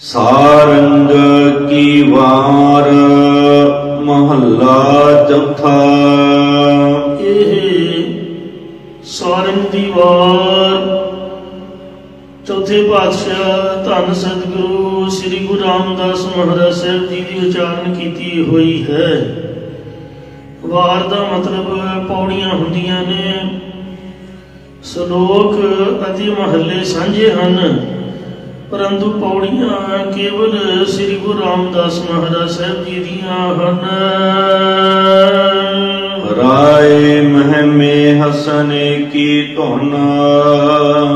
सारंग की वार महला चौथा। सारंग दी वार चौथे पातशाह धन सतगुरु श्री गुरु रामदास महाराज साहब जी की उचारण की हुई है। वार का मतलब पौड़ियां होंदियां ने, श्लोक अति महले सांझे हैं, परंतु पौड़ियां केवल श्री गुरु रामदास महाराज साहब जी दियां हन। राय महमे हसने की धुन।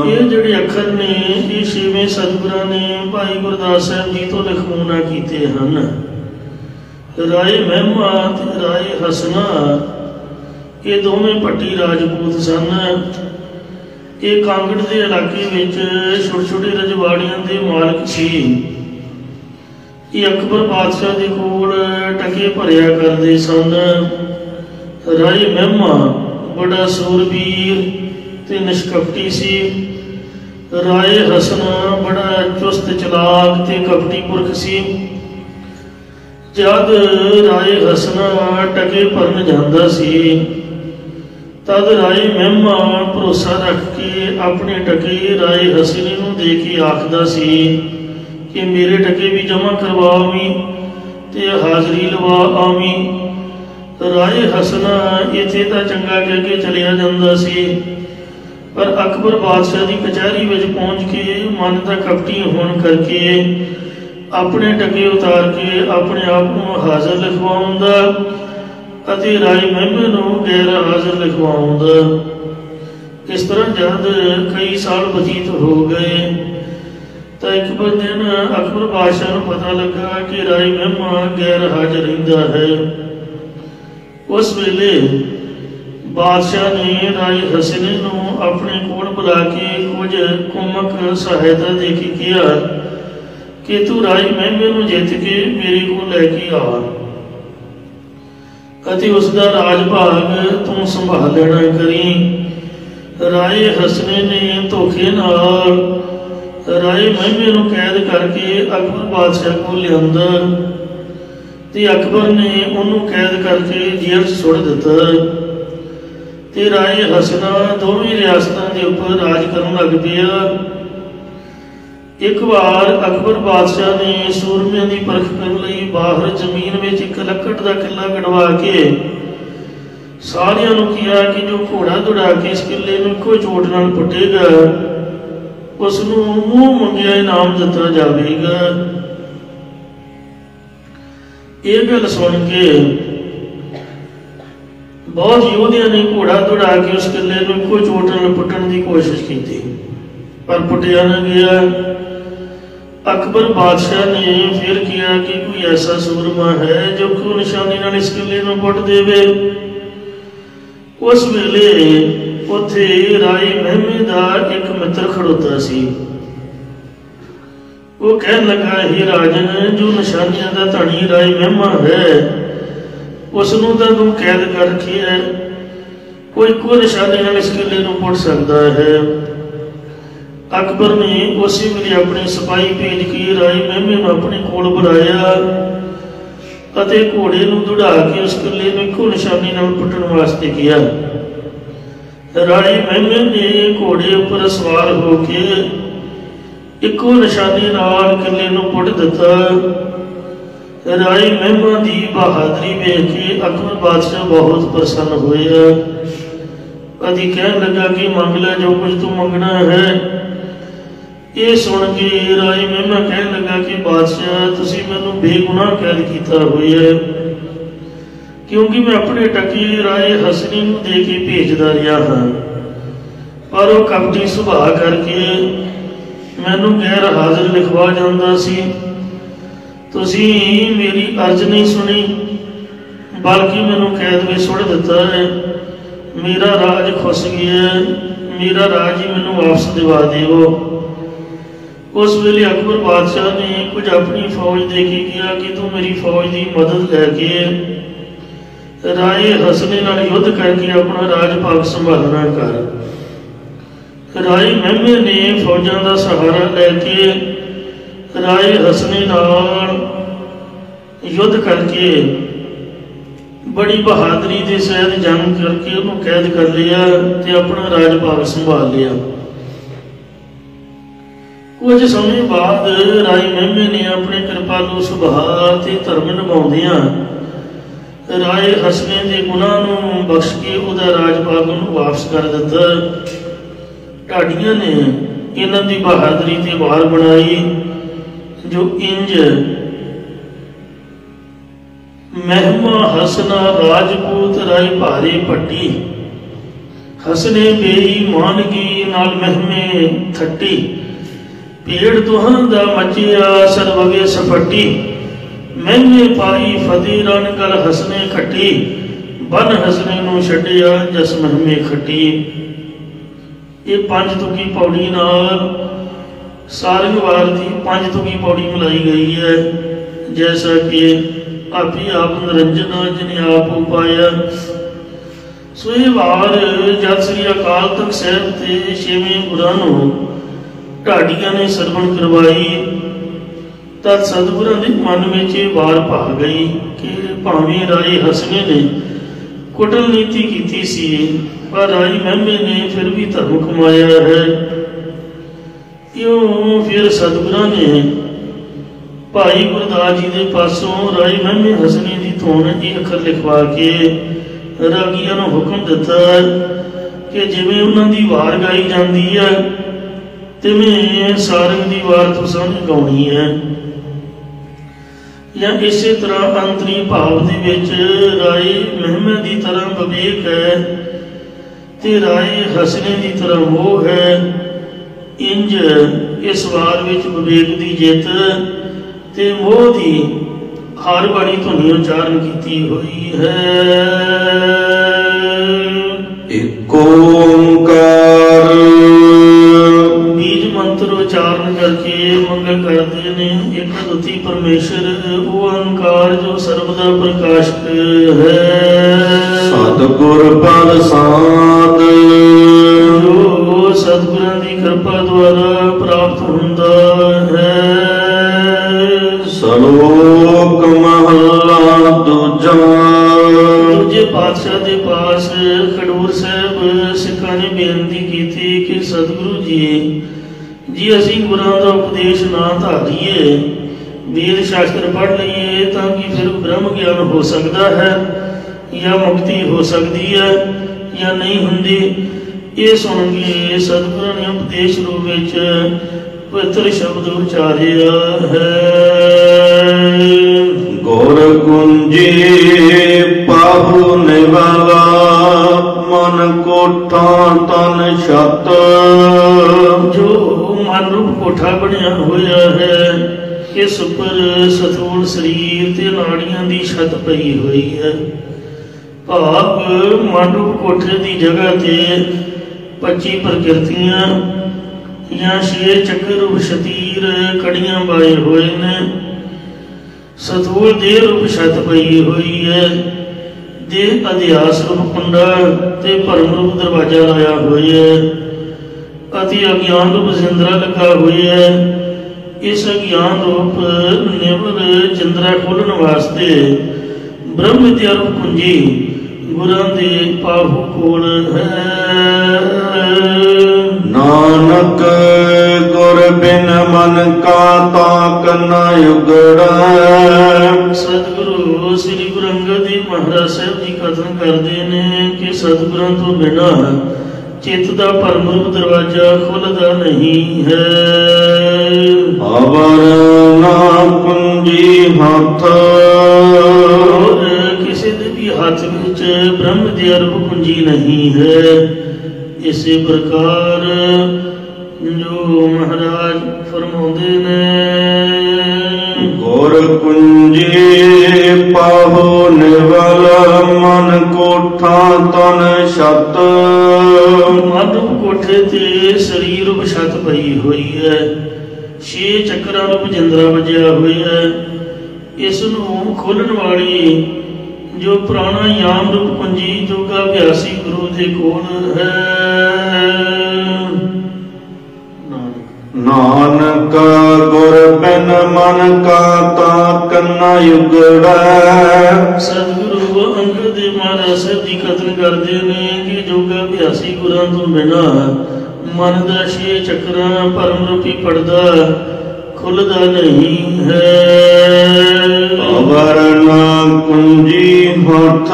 ये जिहड़े अखर ने ये छेवें सतगुरां ने भाई गुरदास साहब जी तो लिखवाना कीते हन। राय महिमा ते राय हसना ये दोवें पट्टी राजपूत सन। ये कांगड़ के इलाके में छोटे छोटे रजवाड़ियां के मालक सी। ये अकबर बादशाह के कोल टके भरिया करते सन। राय महिमा बड़ा सूरबीर ते निष्कपटी सी। राय हसना बड़ा चुस्त चलाक ते कपटी पुरख सी। जद राय हसना टके भरन जांदा सी तद राय महिमा भरोसा रख के अपने टके राय हसनी नूं दे के आखदा सी कि मेरे टके भी जमा करवा आवी ते हाजरी लवा आवी। राय हसना इत्थे तां चंगा कह के चलिया जांदा सी, पर अकबर बादशाह की कचहरी में पहुँच के मन का कपटी होने करके अपने टके उतार के अपने आप को हाजिर लिखवाउंदा अते राय महिमा नूं गैर हाजिर लिखवाउंदा। इस तरह जब कई साल बतीत हो गए तो एक दिन अकबर बादशाह नूं पता लगा कि राय महिमा गैर हाजिर रहिंदा है। उस वेले बादशाह ने राय हसने नूं अपने कोल बुला के कुछ कुमक सहायता दे के कहा कि तू राय महिमा नूं जित के मेरे को लैके आ अति उसका राज भाग तू संभाल लेना करी। राय हसने ने धोखे नाल राय महिमा नूं कैद करके अकबर बादशाह को लियांदा ते अकबर ने उन्होंने कैद करके जेल सुट दिता ते राय हसना दोवें रियासतां दे उपर राज करन लग पिया। एक बार अकबर बादशाह ने सूरमियां की परख करने लई बाहर जमीन में एक लकड़ का किला गड़वा के सारियां नूं कहा कि जो घोड़ा दौड़ा के इस किले में इक्को चोट नाल पुटेगा उसनूं मूँह मंगिया इनाम दिता जाएगा। ये गल सुन के बहुत योधिया ने घोड़ा दौड़ा के उस किले में इक्को चोट नाल पुटण की कोशिश की, पर पुटिया न गया। अकबर बादशाह ने फिर किया कि कोई ऐसा सूरमा है जो को निशानी नाल इस किले में पुट देवे। उस वेले उत्थे राय महिमा दा एक मित्र खड़ोता सी। वो कहन लगा, हे राजन, जो निशानियां दा धनी राय महिमा है उसनूं तां तूं कैद कर रखिया, कोई को निशानी नाल इस किले नूं पुट सकदा है। अकबर ने उसी वेले अपने सिपाही भेज के राय महिमा अपने कोल बुलाया अते घोड़े नूं दौड़ा के उस किले में इक्को निशानी नाल पुटण वास्ते किया। राय महिमा ने घोड़े उपर सवार होके इक्को निशानी नाल किले नूं पुट दिता। राय महिमा की बहादुरी वेख के अकबर बादशाह बहुत प्रसन्न होया। अति कहन लगा कि मंग लै जो कुछ तू मंगना है। ये सुन के राय महिमा कहन लगा कि बादशाह तुसीं मैनूं बेगुनाह कैद किया हुआ है, क्योंकि मैं अपने टके राय हसनी नूं दे के भेजदा रहा हाँ, पर वह कपटी सुभाअ करके मैनूं गैर हाजिर लिखवा जांदा सी। तुसीं मेरी अर्ज नहीं सुनी बल्कि मैनूं कैद में सुट दिता है। मेरा राज खुस गया, मेरा राज ही मैनूं वापस दिवा देवो। उस वेले अकबर बादशाह ने कुछ अपनी फौज दे के कहा कि तू मेरी फौज की मदद लैके राय हसने नाल युद्ध करके अपना राज भाग संभालना कर। राय महिमा ने फौजां का सहारा लैके ਰਾਏ ਹਸਨੇ ਨਾਲ युद्ध करके बड़ी बहादुरी के सहित जंग करके उन्होंने कैद कर लिया ते अपना राज भाग संभाल लिया। कुछ समय बाद राय महिमे ने अपने कृपालु सुभाव ते धर्म निभाउंदियां राय हसने के गुनाह नूं बख्श के उहदा राज भाग नूं वापस कर दिता। ढाडियां ने इन्हां दी बहादुरी ते वार बनाई जो इंज महिमा हसना राजपूत राय भारे भट्टी हसने बेई मानगी नाल महिमे थट्टी पेड़ तुहां दा मचिया सरवगे सफट्टी महिमे पाई फतेह रन गल हसने खट्टी बन हसने नूं छड्डिया जस महिमे खट्टी। ये पंज तुकी पौड़ी नाल सारंगवार की पंज तुकी पौड़ी मिलाई गई है। जैसा कि आपी आप निरंजन जिन्हें आप उपाया सो ये वार जद श्री अकाल तख्त साहिब ते छेवें गुरां नूं ढाडियां ने सरवण करवाई तद सतगुरां दे मन विच वार पा गई कि भावें राय हसने ने कुटल नीति की सी पर राय महिमे ने फिर भी धर्म कमाया है। क्यों फिर सतगुरां ने भाई गुरदास जी के पासों राय महिमे हसने की धुन ये अखर लिखवा के रागियां नूं हुक्म दिता कि जिवें उन्हां दी वार गाई जाती है तिवें सारंग की वार तुसां ने गाउणी है। या इस तरह अंतरी भाव दे विच राय महिमे की तरह विवेक है ते राय हसने की तरह मोह है। इंज इस वार विच विवेक की जित ते मोह दी हर बारी धुनी उच्चारण की हुई है। एक ओंकार बीज मंत्र उच्चारण करके मंगल करते ने एक दुती परमेश्वर वो ओंकार जो सर्वदा प्रकाशक है। सतगुर प्रसाद जो सतगुरां दी कृपा द्वारा प्राप्त हुंदा है। सलोक महला दूजा दूजे पातशाह के पास खडूर साहब सिखा ने बेनती की थी कि सतगुरु जी असी गुरां का उपदेश ना धारीए वेद शास्त्र पढ़ लीए ताकि फिर ब्रह्म ज्ञान हो सकता है या मुक्ति हो सकती है या नहीं हुंदी। ये सुन के सतगुरां ने उपदेश रूप विच पवित्र शब्द उच्चारिया है। गौर कुंजी पाहु निवाला मन कोठा तन छत जो मन रूप कोठा बनया होया है इस उपर सतूल शरीर ते नाड़ियां दी छत पई हुई है। भाव मन रूप कोठे की जगह ते 25 प्रकृतियां या शेर चक्र रूप शतीर कड़ियां बाए हुए ने। सतूल देह रूप छत पई हुई है। देह अध्यास रूप कुंडा ते भरम रूप दरवाजा लाया हुआ है। अति अज्ञान रूप जिंदरा लगा हुआ है। इस अज्ञान रूप निवर जिंदरा खोलने वास्ते ब्रह्म विद्या रूप कुंजी गुरां दे पाहु कोल है। नानक गुर बिन मन का ताक न उगड़ा। सतगुरु श्री गुरु अंगद देव महाराज साहब जी कथन करते हैं कि सतगुरां तो बिना चित्त का भरम रूप दरवाजा खुलता नहीं है। अवर ना कुंजी हाथ किसी के भी हाथ में ब्रह्म विद्या रूप कुंजी नहीं है। इसी प्रकार जो महाराज फरमाते ने गौर कुंजी पाहो निवल मन कोठा तन छत। मन रूप कोठे ते शरीर रूप छत पई हुई है। 6 चक्रा रूप जिंदरा वजया हुआ है। इस नूं खोलण वाली जो प्राणायाम रूप कुंजी जोगा अभ्यासी गुरु के कोल है। ਨਾਨਕ ਗੁਰ ਬਿਨ ਮਨ ਕਾ ਤਾਕ ਨ ਉਗੜੈ। ਸਤਿਗੁਰੂ ਅੰਗਦ ਦੇਵ ਮਹਾਰਾਜ ਸਾਹਿਬ ਜੀ ਕਥਨ ਕਰਦੇ ਨੇ ਕਿ ਯੋਗਾ ਅਭਿਆਸੀ ਗੁਰਾਂ ਤੋਂ ਬਿਨਾਂ ਮਨ ਦਾ ਛੇ ਚੱਕਰਾਂ ਭਰਮ ਰੂਪੀ ਪੜਦਾ ਖੁੱਲਦਾ ਨਹੀਂ ਹੈ। ਅਵਰ ਨ ਕੁੰਜੀ ਹੱਥ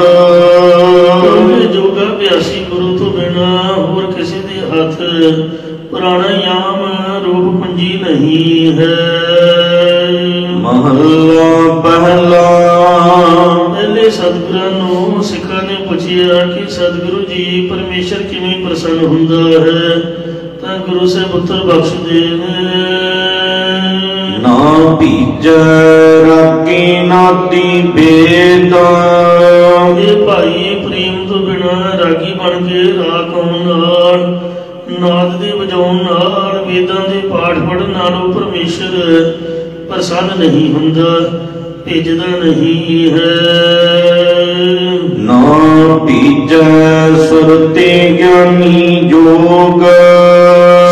ਯੋਗਾ ਅਭਿਆਸੀ ਗੁਰੂ ਤੋਂ ਬਿਨਾਂ ਹੋਰ ਕਿਸੇ ਦੇ ਹੱਥ ਪ੍ਰਾਣਾਯਾਮ ਰੂਪ ਪੰਜੀ ਨਹੀਂ ਹੈ। ਮਹੱਲਾ ਪਹਿਲਾ। ਪਹਿਲੇ ਸਤਿਗੁਰਾਂ ਨੂੰ ਸਿੱਖਾਂ ਨੇ ਪੁੱਛਿਆ ਕਿ ਸਤਿਗੁਰੂ ਜੀ ਪਰਮੇਸ਼ਰ ਕਿਵੇਂ ਪ੍ਰਸੰਨ ਹੁੰਦਾ ਹੈ, ਤਾਂ ਗੁਰੂ ਸਾਹਿਬ ਉੱਤਰ ਬਖਸ਼ਦੇ ਨੇ। ਨਾ ਭੀਜੈ ਰਾਗੀ ਨਾਤੀ ਬੇਦ। ਇਹ ਭਾਈ ਪ੍ਰੇਮ ਤੋਂ ਬਿਨਾਂ ਰਾਗੀ ਬਣ ਕੇ ਰਾਗ ਗਾਉਣ ਨਾਲ, ਨਾਦ ਦੇ ਵਜਾਉਣ ਨਾਲ, ਵੇਦਾਂ ਦੇ ਪਾਠ ਪੜ੍ਹਨ ਨਾਲ ਉਹ ਪਰਮੇਸ਼ਰ ਪ੍ਰਸੰਨ ਨਹੀਂ ਹੁੰਦਾ, ਭੇਜਦਾ ਨਹੀਂ ਹੈ। ਨਾ ਭੀਜੈ ਸੁਰਤੀ ਗਿਆਨੀ ਜੋਗ।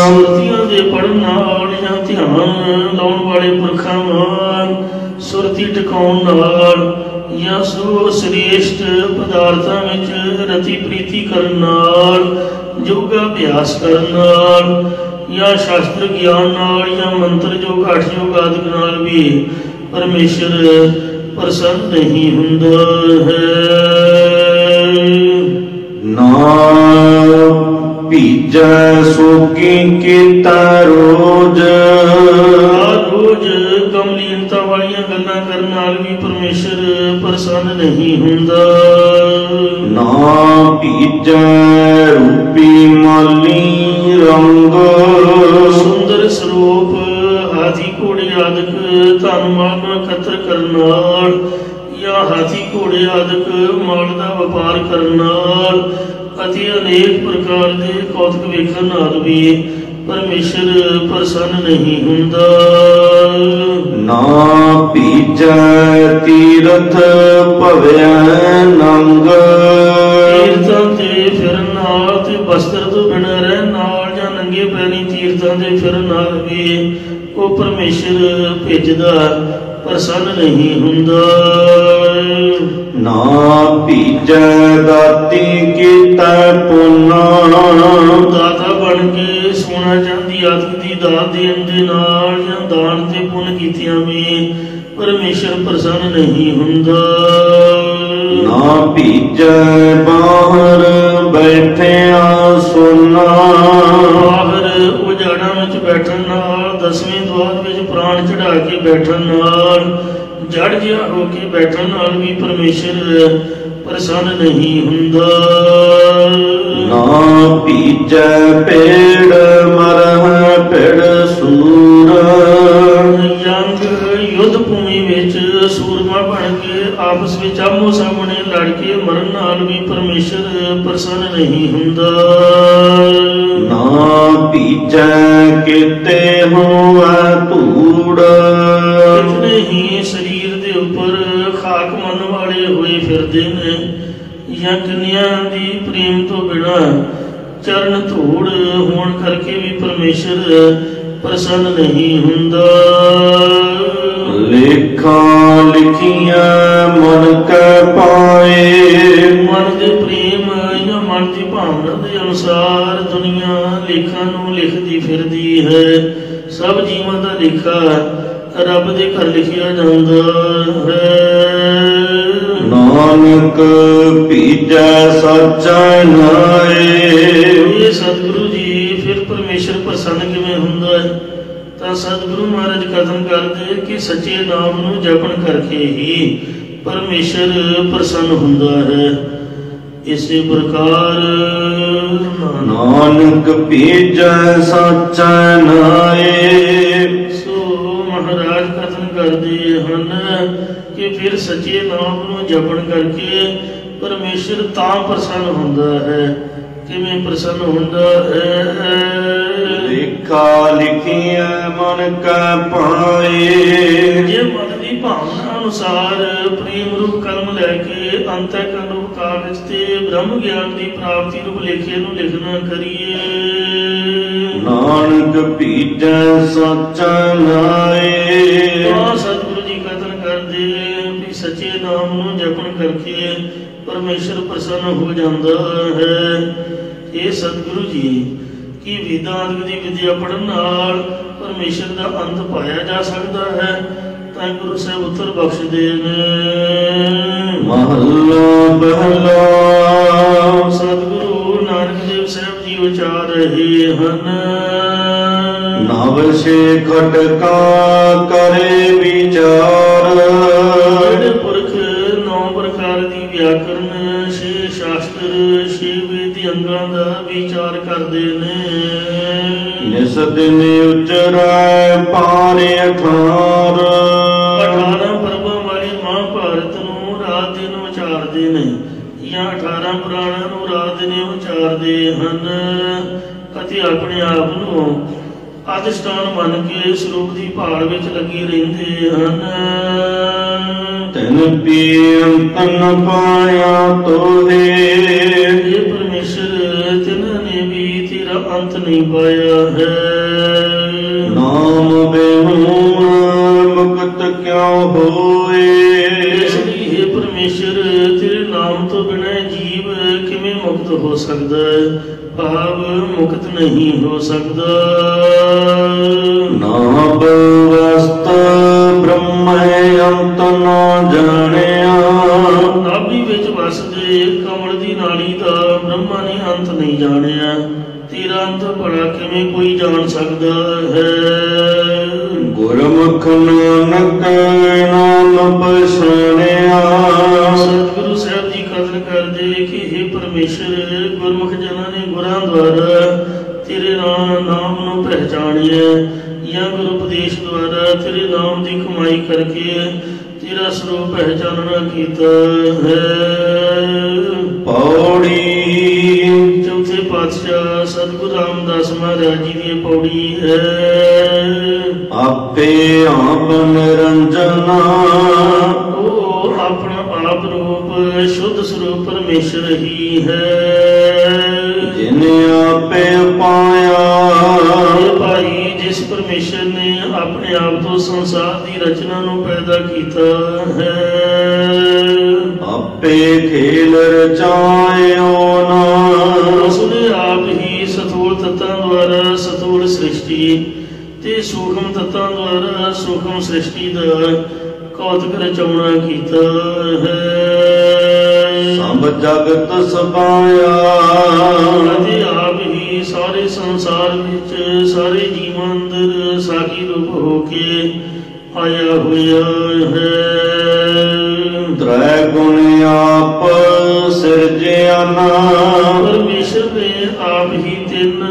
ਸੁਰਤੀਆਂ ਦੇ ਪੜ੍ਹਨ ਨਾਲ ਜਾਂ ਧਿਆਨ ਲਾਉਣ ਵਾਲੇ ਪੁਰਖਾਂ ਨਾਲ, ਸੁਰਤੀ ਟਿਕਾਉਣ ਨਾਲ, ਜਾਂ ਸੋ ਸ੍ਰੇਸ਼ਟ ਪਦਾਰਥਾਂ ਵਿੱਚ ਰਤੀ ਪ੍ਰੀਤੀ ਕਰਨ ਨਾਲ, ਯੋਗ ਅਭਿਆਸ ਕਰਨ ਨਾਲ, ਜਾਂ ਸ਼ਾਸਤਰ ਗਿਆਨ ਨਾਲ, ਜਾਂ ਮੰਤਰ ਜੋ ਘਾਟ ਯੋਗ ਆਦਿ ਨਾਲ ਵੀ ਪਰਮੇਸ਼ਰ ਪ੍ਰਸੰਨ ਨਹੀਂ ਹੁੰਦਾ ਹੈ। ਨਾ ਭੀਜੈ ਸੋਕੀ ਕੀਤਾ ਰੋਜ਼। ਰੋਜ਼ ਕਮਲੀਨਤਾ ਵਾਲੀਆਂ ਗੱਲਾਂ ਕਰਨ ਨਾਲ ਵੀ ਪਰਮੇਸ਼ਰ ਪ੍ਰਸੰਨ ਨਹੀਂ ਹੁੰਦਾ। ਨਾ ਭੀਜੈ ਰੂਪੀ ਮਾਲੀ ਰੰਗ। ਸੁੰਦਰ ਸਰੂਪ ਹਾਥੀ ਘੋੜੇ ਆਦਿਕ ਧਨ ਮਾਲ ਨੂੰ ਇਕੱਤਰ ਕਰਨ ਨਾਲ, ਜਾਂ ਹਾਥੀ ਘੋੜੇ ਆਦਿਕ ਮਾਲ ਦਾ ਵਪਾਰ ਕਰਨ ਨਾਲ, ਅਤੇ ਅਨੇਕ ਪ੍ਰਕਾਰ ਦੇ ਕੌਤਕ ਵੇਖਣ ਨਾਲ ਵੀ ਪਰਮੇਸ਼ਰ ਪ੍ਰਸੰਨ ਨਹੀਂ ਹੁੰਦਾ। ਨਾ ਭੀਜੈ ਤੀਰਥ ਭਵਿਆ ਨੰਗ। ਤੀਰਥਾਂ ਤੇ ਫਿਰਨ ਨਾਲ ਤੇ ਬਸਤਰ ਤੋਂ ਬਿਨਾਂ ਰਹਿਣ ਨਾਲ, ਜਾਂ ਨੰਗੇ ਪੈਰੀ ਤੀਰਥਾਂ ਦੇ ਫਿਰਨ ਨਾਲ ਵੀ ਉਹ ਪਰਮੇਸ਼ਰ ਭੇਜਦਾ ਪ੍ਰਸੰਨ ਨਹੀਂ ਹੁੰਦਾ। ਨਾ ਭੀਜੈ ਦਾਤੀ ਕੀਤਾ ਪੁੰਨਾ। ਦਾਤਾ ਬਣ ਕੇ ਸੋਨਾ ਚਾਂਦੀ ਆਦਿ ਦੀ ਦਾਤ ਦੇਣ ਦੇ ਨਾਲ, ਜਾਂ ਦਾਨ ਤੇ ਪੁੰਨ ਕੀਤਿਆਂ ਵੀ ਪਰਮੇਸ਼ਰ ਪ੍ਰਸੰਨ ਨਹੀਂ ਹੁੰਦਾ। ਨਾ ਭੀਜੈ ਬਾਹਰ ਬੈਠਿਆ ਸੁਨਾ। ਬਾਹਰ ਉਜਾੜਾਂ ਵਿੱਚ ਬੈਠਣ ਨਾਲ, ਦਸਵੇਂ ਦੁਆਰ ਵਿੱਚ ਪ੍ਰਾਣ ਚੜਾ ਕੇ ਬੈਠਣ ਨਾਲ, ਜੜ ਜਿਹਾ ਹੋ ਕੇ ਬੈਠਣ ਨਾਲ ਵੀ ਪਰਮੇਸ਼ਰ ਪ੍ਰਸੰਨ ਨਹੀਂ ਹੁੰਦਾ। ਨਾ ਭੀਜੈ ਪੇੜ ਮਰਹ ਪਿੜ ਸੂਰ। ਜੰਗ ਯੁੱਧ ਭੂਮੀ ਵਿੱਚ ਸੂਰਮਾ ਬਣ ਕੇ ਆਪਸ ਵਿੱਚ ਆਮੋ ਸਾਹਮਣੇ ਲੜ ਕੇ ਮਰਨ ਨਾਲ ਵੀ ਪਰਮੇਸ਼ਰ ਪ੍ਰਸੰਨ ਨਹੀਂ ਹੁੰਦਾ। ਨਾ ਭੀਜੈ ਕਿਤੇ ਹੋਵੈ ਧੂੜ। ਕਿਤਨੇ ਹੀ ਸਰੀਰ ਦੇ ਉੱਪਰ ਖਾਕ ਮੰਨ ਵਾਲੇ ਹੋਏ ਫਿਰਦੇ ਨੇ, ਜਾਂ ਕਨਿਆਂ ਦੀ ਪ੍ਰੇਮ ਤੋਂ ਬਿਨਾਂ ਚਰਨ ਧੂੜ ਹੋਣ ਕਰਕੇ ਵੀ ਪਰਮੇਸ਼ਰ ਪ੍ਰਸੰਨ ਨਹੀਂ ਹੁੰਦਾ। ਲੇਖਾਂ ਲਿਖੀਆਂ ਮਨ ਕੈ ਪਾਏ। ਮਨ ਦੇ ਪ੍ਰੇਮ ਜਾਂ ਮਨ ਦੀ ਭਾਵਨਾ ਦੇ ਅਨੁਸਾਰ ਦੁਨੀਆ ਲੇਖਾਂ ਨੂੰ ਲਿਖਦੀ ਫਿਰਦੀ ਹੈ। ਸਭ ਜੀਵਾਂ ਦਾ ਲੇਖਾ ਰੱਬ ਦੇ ਘਰ ਲਿਖਿਆ ਜਾਂਦਾ ਹੈ। ਨਾਨਕ ਭੀਜੈ ਸਚੈ ਨਾਏ। ਇਹ ਸਤਿਗੁਰੂ ਜੀ ਫਿਰ ਪਰਮੇਸ਼ਰ ਪ੍ਰਸੰਨ ਕਿਵੇਂ ਹੁੰਦਾ ਹੈ? ਤਾਂ ਸਤਿਗੁਰੂ ਮਹਾਰਾਜ ਕਥਨ ਕਰਦੇ ਕਿ ਸੱਚੇ ਨਾਮ ਨੂੰ ਜਪਣ ਕਰਕੇ ਹੀ ਪਰਮੇਸ਼ਰ ਪ੍ਰਸੰਨ ਹੁੰਦਾ ਹੈ। ਇਸੇ ਪ੍ਰਕਾਰ ਨਾਨਕ ਭੀਜੈ ਸਚੈ ਨਾਏ। ਸੋ ਮਹਾਰਾਜ ਕਥਨ ਕਰਦੇ ਹਨ ਕਿ ਫਿਰ ਸੱਚੇ ਨਾਮ ਨੂੰ ਜਪਣ ਕਰਕੇ ਪਰਮੇਸ਼ਰ ਤਾਂ ਪ੍ਰਸੰਨ ਹੁੰਦਾ ਹੈ। ਕਿਵੇਂ ਪ੍ਰਸੰਨ ਹੁੰਦਾ ਹੈ? ਲੇਖਾ ਲਿਖੀਐ ਮਨ ਕੈ ਪਾਏ। ਜੇ ਮਨ ਦੀ ਭਾਵਨਾ ਅਨੁਸਾਰ ਪ੍ਰੇਮ ਰੂਪ ਕਰਮ ਲੈ ਕੇ ਅੰਤःਕਰਨ ਰੂਪ ਕਾਗਜ਼ ਤੇ ਬ੍ਰਹਮ ਗਿਆਨ ਦੀ ਪ੍ਰਾਪਤੀ ਰੂਪ ਲੇਖੇ ਨੂੰ ਲਿਖਣਾ ਕਰੀਏ। ਨਾਨਕ ਭੀਜੈ ਸਾਚਾ ਨਾਏ। ਤਾਂ ਸਤਿਗੁਰੂ ਜੀ ਕਥਨ ਕਰਦੇ ਵੀ ਸੱਚੇ ਨਾਮ ਨੂੰ ਜਪਣ ਕਰਕੇ ਪਰਮੇਸ਼ਰ ਪ੍ਰਸੰਨ ਹੋ ਜਾਂਦਾ ਹੈ। ਇਹ ਸਤਿਗੁਰੂ ਜੀ ਕੀ ਵੇਦਾਂਤ ਦੀ ਵਿਦਿਆ ਪੜ੍ਹਨ ਨਾਲ ਪਰਮੇਸ਼ਰ ਦਾ ਅੰਤ ਪਾਇਆ ਜਾ ਸਕਦਾ ਹੈ? ਤਾਂ ਗੁਰੂ ਸਾਹਿਬ ਉੱਤਰ ਬਖਸ਼ਦੇ ਨੇ। ਮਹੱਲਾ ਪਹਿਲਾ। ਸਤਿਗੁਰੂ ਨਾਨਕ ਦੇਵ ਸਾਹਿਬ ਜੀ ਉਚਾਰ ਰਹੇ ਹਨ। ਨਵ ਸੇ ਖਟਕਾ ਕਰੇ ਵਿਚਾਰ। ਜਿਹੜੇ ਪੁਰਖ 9 ਪ੍ਰਕਾਰ ਦੀ ਵਿਆਕਰਨ 6 ਸ਼ਾਸਤਰ 6 ਵੇਦੀ ਅੰਗਾਂ ਦਾ ਵਿਚਾਰ ਕਰਦੇ ਨੇ। ਨਿਸ ਦਿਨ ਉਚਰੈ ਪਾਰੇ 18 ਪਰਬਾਂ ਵਾਲੇ ਮਹਾਭਾਰਤ ਨੂੰ ਰਾਤ ਦਿਨ ਉਚਾਰਦੇ ਨੇ, ਜਾਂ 18 ਪੁਰਾਣਾਂ ਨੂੰ ਰਾਤ ਦਿਨ ਉਚਾਰਦੇ ਹਨ ਅਤੇ ਆਪਣੇ ਆਪ ਨੂੰ ਅਧਿਸ਼ਠਾਨ ਮੰਨ ਕੇ ਸਰੂਪ ਦੀ ਭਾਲ ਵਿੱਚ ਲੱਗੇ ਰਹਿੰਦੇ ਹਨ। ਤਨ ਪੀਨ ਤਨ ਪਾਇਆ ਤੋਹੇ। ਇਹ ਪਰਮੇਸ਼ਰ ਤਿਨਾਂ ਨੇ ਵੀ ਤੇਰਾ ਅੰਤ ਨਹੀਂ ਪਾਇਆ ਹੈ। ਨਾਮ ਬਿਨੁ ਮੁਕਤ ਕਿਉ ਹੋਏ। ਇਸ ਲਈ ਇਹ ਪਰਮੇਸ਼ਰ ਤੇਰੇ ਨਾਮ ਤੋਂ ਬਿਨਾਂ ਜੀਵ ਕਿਵੇਂ ਮੁਕਤ ਹੋ ਸਕਦਾ ਹੈ? ਭਾਵ ਮੁਕਤ ਨਹੀਂ ਹੋ ਸਕਦਾ। ਨਾਮ ਵਸਤ ਬ੍ਰਹਮ ਅੰਤ ਨ ਜਾਣਿਆ। ਨਾਭੀ ਵਿੱਚ ਵਸਦੇ ਕਮਲ ਦੀ ਨਾਲੀ ਦਾ ਬ੍ਰਹਮਾ ਨੇ ਅੰਤ ਨਹੀਂ ਜਾਣਿਆ। ਤੇਰਾ ਅੰਤ ਬੜਾ ਕਿਵੇਂ ਕੋਈ ਜਾਣ ਸਕਦਾ ਹੈ? ਗੁਰਮੁਖ ਨਾਨਕ ਨਾਮ ਪਛਾਣਿਆ। ਸਤਿਗੁਰੂ ਸਾਹਿਬ ਜੀ ਕਥਨ ਕਰਦੇ ਕਿ ਇਹ ਪਰਮੇਸ਼ਰ ਗੁਰਮੁਖ ਜਨਾਂ ਨੇ ਗੁਰਾਂ ਦੁਆਰਾ ਤੇਰੇ ਨਾਮ ਨੂੰ ਪਹਿਚਾਣਿਆ, ਜਾਂ ਗੁਰੂ ਉਪਦੇਸ਼ ਦੁਆਰਾ ਤੇਰੇ ਨਾਮ ਦੀ ਕਮਾਈ ਕਰਕੇ ਤੇਰਾ ਸਰੂਪ ਪਹਿਚਾਨਣਾ ਕੀਤਾ ਹੈ। ਪੌੜੀ। ਚੌਥੇ ਪਾਤਸ਼ਾਹ ਸਤਿਗੁਰੂ ਰਾਮਦਾਸ ਮਹਾਰਾਜ ਜੀ ਦੀ ਪੌੜੀ ਹੈ। ਆਪੇ ਆਪ ਨਿਰੰਜਨਾ। ਉਹ ਆਪਣਾ ਆਪ ਰੂਪ ਸ਼ੁੱਧ ਸਰੂਪ ਪਰਮੇਸ਼ਰ ਹੀ ਹੈ। ਜਿਨ ਆਪੇ ਪਾਇਆ। ਇਹ ਭਾਈ ਜਿਸ ਪਰਮੇਸ਼ਰ ਨੇ ਆਪਣੇ ਆਪ ਤੋਂ ਸੰਸਾਰ ਦੀ ਰਚਨਾ ਨੂੰ ਪੈਦਾ ਕੀਤਾ ਹੈ। ਆਪੇ ਖੇਲ ਰਚਾਇਓ ਨਾ। ਉਸਨੇ ਆਪ ਹੀ ਸਥੂਲ ਤੱਤਾਂ ਦੁਆਰਾ ਸਥੂਲ ਸ੍ਰਿਸ਼ਟੀ ਤੇ ਸੂਖਮ ਤੱਤਾਂ ਦੁਆਰਾ ਸੂਖਮ ਸ੍ਰਿਸ਼ਟੀ ਦਾ ਕੌਤਕ ਰਚਾਉਣਾ ਕੀਤਾ ਹੈ। ਸਭ ਜਗਤ ਸਭਾਇਆ। ਅਤੇ ਆਪ ਹੀ ਸਾਰੇ ਸੰਸਾਰ ਵਿੱਚ ਸਾਰੇ ਜੀਵਾਂ ਅੰਦਰ ਸਾਖੀ ਰੂਪ ਹੋ ਕੇ ਆਇਆ ਹੋਇਆ ਹੈ। ਤ੍ਰੈ ਗੁਣ ਆਪ ਸਿਰਜਿਆ ਨਾ। ਪਰਮੇਸ਼ਰ ਨੇ ਆਪ ਹੀ 3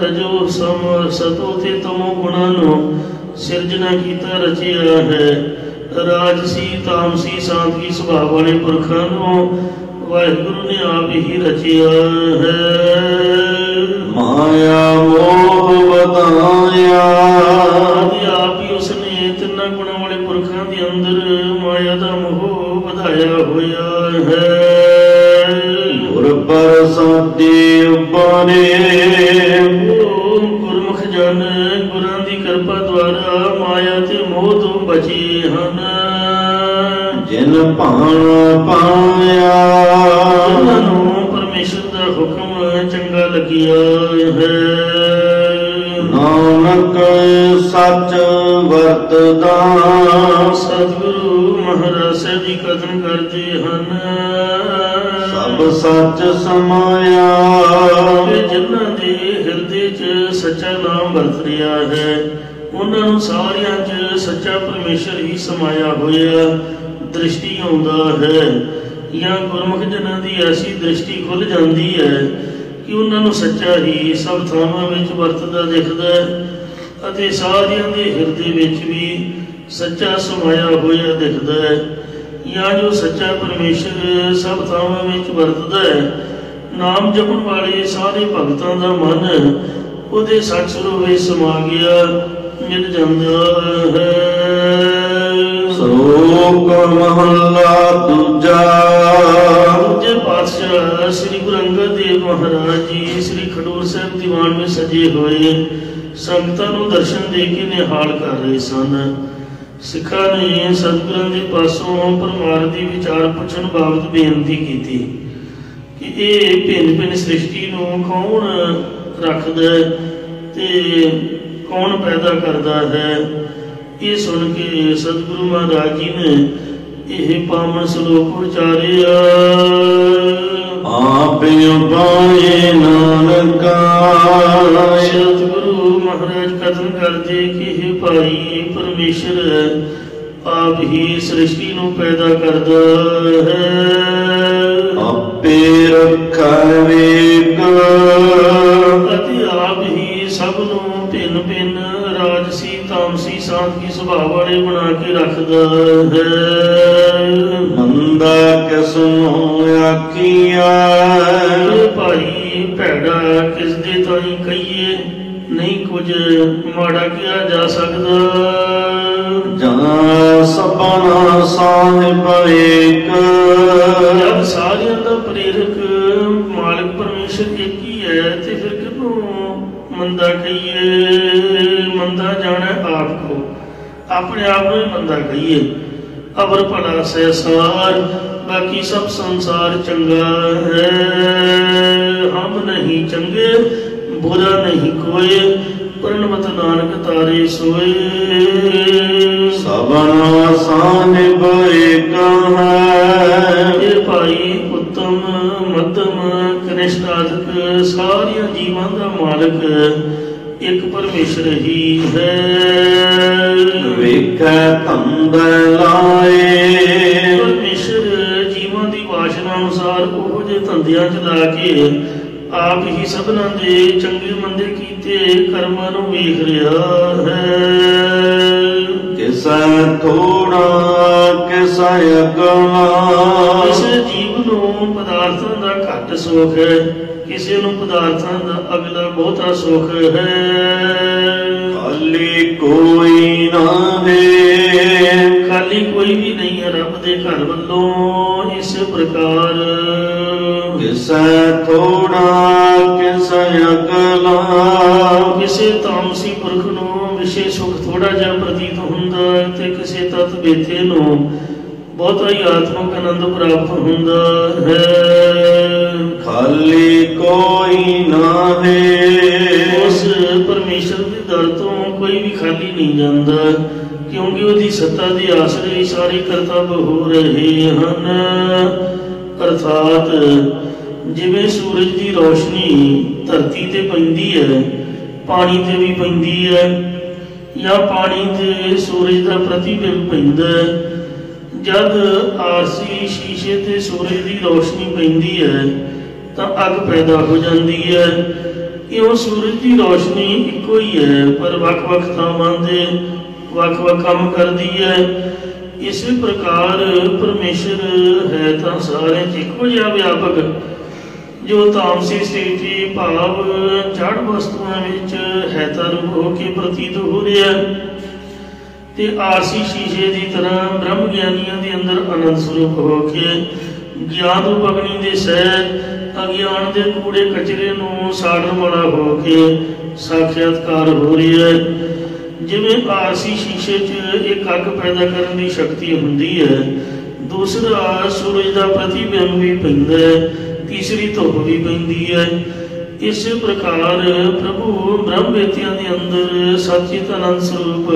ਰਜੋ ਸਮ ਸਤੋ ਤੇ ਤਮੋ ਗੁਣਾਂ ਨੂੰ ਸਿਰਜਣਾ ਕੀਤਾ, ਰਚਿਆ ਹੈ। ਰਾਜਸੀ ਤਾਮਸੀ ਸਾਤਵੀ ਸੁਭਾਅ ਵਾਲੇ ਪੁਰਖਾਂ ਨੂੰ ਵਾਹਿਗੁਰੂ ਨੇ ਆਪ ਹੀ ਰਚਿਆ ਹੈ। ਮਾਇਆ ਮੋਹ ਵਧਾਇਆ। ਅਤੇ ਆਪ ਹੀ ਉਸਨੇ 3 ਗੁਣਾਂ ਵਾਲੇ ਪੁਰਖਾਂ ਦੇ ਅੰਦਰ ਮਾਇਆ ਦਾ ਮੋਹ ਵਧਾਇਆ ਹੋਇਆ ਹੈ। ਗੁਰ ਪ੍ਰਸਾਦਿ ਉਪਰੇ। ਗੁਰਮੁਖ ਜਨ ਗੁਰਾਂ ਦੀ ਕਿਰਪਾ ਦੁਆਰਾ ਮਾਇਆ ਤੇ ਮੋਹ ਤੋਂ ਬਚੇ ਹਨ। ਜਿਨ ਭਾਣ ਪਾਇਆ। ਜਿਨ੍ਹਾਂ ਨੂੰ ਪਰਮੇਸ਼ਰ ਦਾ ਹੁਕਮ ਚੰਗਾ ਲੱਗਿਆ ਹੈ। ਨਾਨਕ ਸੱਚ ਵਰਤਦਾ। ਸਤਿਗੁਰੂ ਮਹਾਰਾਜ ਸਾਹਿਬ ਜੀ ਕਥਨ ਕਰਦੇ ਹਨ। ਸਭ ਸੱਚ ਸਮਾਇਆ। ਕਿ ਜਿਨ੍ਹਾਂ ਦੇ ਹਿਰਦੇ 'ਚ ਸੱਚਾ ਨਾਮ ਵਰਤ ਰਿਹਾ ਹੈ, ਉਹਨਾਂ ਨੂੰ ਸਾਰਿਆਂ 'ਚ ਸੱਚਾ ਪਰਮੇਸ਼ਰ ਹੀ ਸਮਾਇਆ ਹੋਇਆ ਦ੍ਰਿਸ਼ਟੀ ਆਉਂਦਾ ਹੈ। ਜਾਂ ਗੁਰਮੁਖ ਜਨਾਂ ਦੀ ਐਸੀ ਦ੍ਰਿਸ਼ਟੀ ਖੁੱਲ੍ਹ ਜਾਂਦੀ ਹੈ ਕਿ ਉਹਨਾਂ ਨੂੰ ਸੱਚਾ ਹੀ ਸਭ ਥਾਵਾਂ ਵਿੱਚ ਵਰਤਦਾ ਦਿਖਦਾ ਹੈ ਅਤੇ ਸਾਰਿਆਂ ਦੇ ਹਿਰਦੇ ਵਿੱਚ ਵੀ ਸੱਚਾ ਸਮਾਇਆ ਹੋਇਆ ਦਿਖਦਾ ਹੈ। ਜਾਂ ਜੋ ਸੱਚਾ ਪਰਮੇਸ਼ਰ ਸਭ ਥਾਵਾਂ ਵਿੱਚ ਵਰਤਦਾ ਹੈ, ਨਾਮ ਜਪਣ ਵਾਲੇ ਸਾਰੇ ਭਗਤਾਂ ਦਾ ਮਨ ਉਹਦੇ ਸੱਚ ਸਰੂਪ ਵਿੱਚ ਸਮਾ ਗਿਆ, ਮਿਲ ਜਾਂਦਾ ਹੈ। ਸਰੂਪ ਸ਼ਲੋਕ ਮਹੱਲਾ ਦੂਜਾ। ਦੂਜੇ ਪਾਤਸ਼ਾਹ ਸ੍ਰੀ ਗੁਰੂ ਅੰਗਦ ਦੇਵ ਮਹਾਰਾਜ ਜੀ ਸ੍ਰੀ ਖਡੂਰ ਸਾਹਿਬ ਦੀਵਾਨ ਵਿੱਚ ਸਜੇ ਹੋਏ ਸੰਗਤਾਂ ਨੂੰ ਦਰਸ਼ਨ ਦੇ ਕੇ ਨਿਹਾਲ ਕਰ ਰਹੇ ਸਨ। ਸਿੱਖਾਂ ਨੇ ਸਤਿਗੁਰਾਂ ਦੇ ਪਾਸੋਂ ਪਰਮਾਰਥ ਦੀ ਵਿਚਾਰ ਪੁੱਛਣ ਬਾਬਤ ਬੇਨਤੀ ਕੀਤੀ ਕਿ ਇਹ ਭਿੰਨ ਭਿੰਨ ਸ੍ਰਿਸ਼ਟੀ ਨੂੰ ਕੌਣ ਰੱਖਦਾ ਤੇ ਕੌਣ ਪੈਦਾ ਕਰਦਾ ਹੈ। ਇਹ ਸੁਣ ਕੇ ਸਤਿਗੁਰੂ ਮਹਾਰਾਜ ਜੀ ਨੇ ਇਹ ਪਾਵਨ ਸ਼ਲੋਕ ਉਚਾਰਿਆ। ਆਪ ਉਪਾਏ ਨਾਨਕਾ। ਸਤਿਗੁਰੂ ਮਹਾਰਾਜ ਕਥਨ ਕਰਦੇ ਕਿ ਇਹ ਭਾਈ ਪਰਮੇਸ਼ਰ ਆਪ ਹੀ ਸ੍ਰਿਸ਼ਟੀ ਨੂੰ ਪੈਦਾ ਕਰਦਾ ਹੈ। ਆਪੇ ਰੱਖੈ ਵੇਗ। ਅਤੇ ਆਪ ਹੀ ਸਭ ਨੂੰ ਭਿੰਨ ਭਿੰਨ ਰਾਜਸੀ ਤਾਮਸੀ ਸਾਤਵੀ ਸੁਭਾਅ ਵਾਲੇ ਬਣਾ ਕੇ ਰੱਖਦਾ ਹੈ। ਮੰਦਾ ਕਿਸ ਨੂੰ ਆਖੀਐ। ਭਾਈ ਭੈੜਾ ਕਿਸ ਦੇ ਤਾਈਂ ਕਹੀਏ, ਨਹੀਂ ਕੁਝ ਮਾੜਾ ਕਿਹਾ ਜਾ ਸਕਦਾ। ਜਾਂ ਸਭਨਾ ਸਾਹਿਬ ਏਕ। ਜਦ ਸਾਰਿਆਂ ਦਾ ਪ੍ਰੇਰਕ ਮਾਲਕ ਪਰਮੇਸ਼ਰ ਇੱਕ ਹੀ ਹੈ ਤੇ ਫਿਰ ਕਿਹਨੂੰ ਮੰਦਾ ਕਹੀਏ। ਮੰਦਾ ਜਾਣੈ ਆਪ ਕੋ, ਆਪਣੇ ਆਪ ਨੂੰ ਹੀ ਮੰਦਾ ਕਹੀਏ। ਅਵਰ ਭਲਾ ਸਹਿਸਾਰ, ਬਾਕੀ ਸਭ ਸੰਸਾਰ ਚੰਗਾ ਹੈ। ਹਮ ਨਹੀਂ ਚੰਗੇ, ਬੁਰਾ ਨਹੀਂ ਕੋਏ, ਪ੍ਰਣਵਤ ਨਾਨਕ ਤਾਰੇ ਸੋਏ। ਸਭਨਾ ਸਾਹਿਬ ਏਕ ਹੈ। ਇਹ ਭਾਈ ਉੱਤਮ ਮੱਧਮ ਕਨਿਸ਼ਟ ਆਦਿਕ ਸਾਰੀਆਂ ਜੀਵਾਂ ਦਾ ਮਾਲਕ ਇੱਕ ਪਰਮੇਸ਼ਰ ਹੀ ਹੈ। ਵੇਖੈ ਧੰਦ ਲਾਏ। ਪਰਮੇਸ਼ਰ ਜੀਵਾਂ ਦੀ ਵਾਸ਼ਨਾ ਅਨੁਸਾਰ ਉਹੋ ਜਿਹੇ ਧੰਦਿਆਂ ਚ ਲਾ ਕੇ ਆਪ ਹੀ ਸਭਨਾਂ ਦੇ ਚੰਗੇ ਮੰਦੇ ਕੀਤੇ ਕਰਮਾਂ ਨੂੰ ਵੇਖ ਰਿਹਾ ਹੈ। ਕਿਸੈ ਥੋੜਾ ਕਿਸੈ ਅਗਲਾ। ਕਿਸੇ ਜੀਵ ਨੂੰ ਪਦਾਰਥਾਂ ਦਾ ਘੱਟ ਸੁੱਖ ਹੈ, ਕਿਸੇ ਨੂੰ ਪਦਾਰਥਾਂ ਦਾ ਅਗਲਾ ਬਹੁਤਾ ਸੁੱਖ ਹੈ। ਖਾਲੀ ਕੋਈ ਨਾ ਹੈ। ਖਾਲੀ ਕੋਈ ਵੀ ਨਹੀਂ ਹੈ ਰੱਬ ਦੇ ਘਰ ਵੱਲੋਂ। ਇਸ ਪ੍ਰਕਾਰ ਕਿਸੈ ਥੋੜਾ ਕਿਸੈ ਅਗਲਾ। ਕਿਸੇ ਤਾਮਸੀ ਪੁਰਖ ਨੂੰ ਵਿਸ਼ੇ ਸੁਖ ਥੋੜਾ ਜਿਹਾ ਪ੍ਰਤੀਤ ਹੁੰਦਾ ਤੇ ਕਿਸੇ ਤਤ ਬੇਥੇ ਨੂੰ ਬਹੁਤਾ ਹੀ ਆਤਮਿਕ ਆਨੰਦ ਪ੍ਰਾਪਤ ਹੁੰਦਾ ਹੈ। ਖਾਲੀ ਕੋਈ ਨਾ ਹੈ। ਉਸ ਪਰਮੇਸ਼ਰ ਦੇ ਦਰ ਤੋਂ ਕੋਈ ਵੀ ਖਾਲੀ ਨਹੀਂ ਜਾਂਦਾ, ਕਿਉਂਕਿ ਉਹਦੀ ਸੱਤਾ ਦੇ ਆਸਰੇ ਹੀ ਸਾਰੇ ਕਰਤੱਵ ਹੋ ਰਹੇ ਹਨ। ਅਰਥਾਤ ਜਿਵੇਂ ਸੂਰਜ ਦੀ ਰੋਸ਼ਨੀ ਧਰਤੀ ਤੇ ਪੈਂਦੀ ਹੈ, ਪਾਣੀ ਤੇ ਵੀ ਪੈਂਦੀ ਹੈ, ਜਾਂ ਪਾਣੀ ਤੇ ਸੂਰਜ ਦਾ ਪ੍ਰਤੀਬਿੰਬ ਪੈਂਦਾ ਹੈ। ਜਦ ਆਰਸੀ ਸ਼ੀਸ਼ੇ ਤੇ ਸੂਰਜ ਦੀ ਰੋਸ਼ਨੀ ਪੈਂਦੀ ਹੈ ਤਾਂ ਅੱਗ ਪੈਦਾ ਹੋ ਜਾਂਦੀ ਹੈ। ਇਉਂ ਸੂਰਜ ਦੀ ਰੋਸ਼ਨੀ ਇੱਕੋ ਹੀ ਹੈ, ਪਰ ਵੱਖ-ਵੱਖ ਥਾਵਾਂ ਤੇ ਵੱਖ-ਵੱਖ ਕੰਮ ਕਰਦੀ ਹੈ। ਇਸੇ ਪ੍ਰਕਾਰ ਪਰਮੇਸ਼ਰ ਹੈ ਤਾਂ ਸਾਰੇ ਇੱਕੋ ਜਿਹਾ ਵਿਆਪਕ, ਜੋ ਤਾਮਸੀ ਸਥਿਤੀ ਭਾਵ ਜੜ ਵਸਤੂਆਂ ਵਿੱਚ ਹੈ ਤਾਂ ਰੂਪ ਹੋ ਕੇ ਪ੍ਰਤੀਤ ਹੋ ਰਿਹਾ, ਤੇ ਆਰਸੀ ਸ਼ੀਸ਼ੇ ਦੀ ਤਰ੍ਹਾਂ ਬ੍ਰਹਮ ਗਿਆਨੀਆਂ ਦੇ ਅੰਦਰ ਆਨੰਦ ਸਰੂਪ ਹੋ ਕੇ ਗਿਆਨ ਰੂਪ ਅਗਨੀ ਦੇ ਸਹਿਤ ਅਗਿਆਨ ਦੇ ਕੂੜੇ ਕਚਰੇ ਨੂੰ ਸਾੜਨ ਵਾਲਾ ਹੋ ਕੇ ਸਾਖਿਆਤਕਾਰ ਹੋ ਰਿਹਾ ਹੈ। ਜਿਵੇਂ ਆਰਸੀ ਸ਼ੀਸ਼ੇ 'ਚ ਇੱਕ ਅੱਗ ਪੈਦਾ ਕਰਨ ਦੀ ਸ਼ਕਤੀ ਹੁੰਦੀ ਹੈ, ਦੂਸਰਾ ਸੂਰਜ ਦਾ ਪ੍ਰਤੀਬਿੰਬ ਵੀ ਪੈਂਦਾ ਹੈ, ਤੀਸਰੀ ਧੁੱਪ ਵੀ ਪੈਂਦੀ ਹੈ। ਇਸੇ ਪ੍ਰਕਾਰ ਪ੍ਰਭੂ ਬ੍ਰਹਮ ਵੇਤਿਆਂ ਦੇ ਅੰਦਰ ਸਚਿਤ ਆਨੰਦ ਸਰੂਪ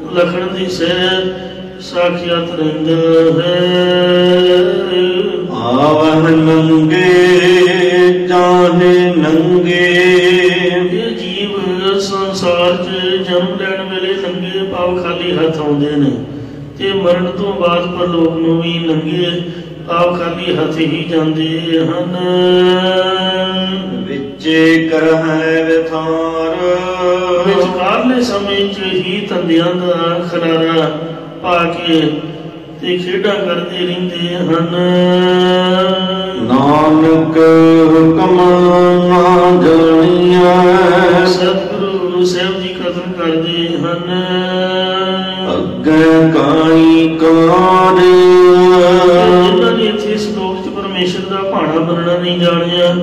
ਲਖਣ ਦੀ ਸਹਿਤ ਸਾਖਿਆਤ ਰਹਿੰਦਾ ਹੈ। ਆਵਹਿ ਨੰਗੇ ਚਾਹੇ ਨੰਗੇ। ਇਹ ਜੀਵ ਸੰਸਾਰ 'ਚ ਜਨਮ ਲੈਣ ਵੇਲੇ ਨੰਗੇ ਭਾਵ ਖਾਲੀ ਹੱਥ ਆਉਂਦੇ ਨੇ, ਤੇ ਮਰਨ ਤੋਂ ਬਾਅਦ ਪਰਲੋਕ ਨੂੰ ਵੀ ਨੰਗੇ ਭਾਵ ਖਾਲੀ ਹੱਥ ਹੀ ਜਾਂਦੇ ਹਨ। ਵਿੱਚੇ ਕਰਹਿ ਵਿਥਾਰ। ਵਿਚਕਾਰਲੇ ਸਮੇਂ 'ਚ ਹੀ ਧੰਦਿਆਂ ਦਾ ਖਲਾਰਾ ਪਾ ਕੇ ਤੇ ਖੇਡਾਂ ਕਰਦੇ ਰਹਿੰਦੇ ਹਨ। ਨਾਨਕ ਹੁਕਮ ਨਾ ਜਾਣੀਐ। ਸਤਿਗੁਰੂ ਸਾਹਿਬ ਜੀ ਕਥਨ ਕਰਦੇ ਹਨ। ਅੱਗੇ ਕਾਈ ਕਾਰ। ਜਿਨ੍ਹਾਂ ਨੇ ਇੱਥੇ ਇਸ ਲੋਕ 'ਚ ਪਰਮੇਸ਼ਰ ਦਾ ਭਾਣਾ ਮੰਨਣਾ ਨਹੀਂ ਜਾਣਿਆ,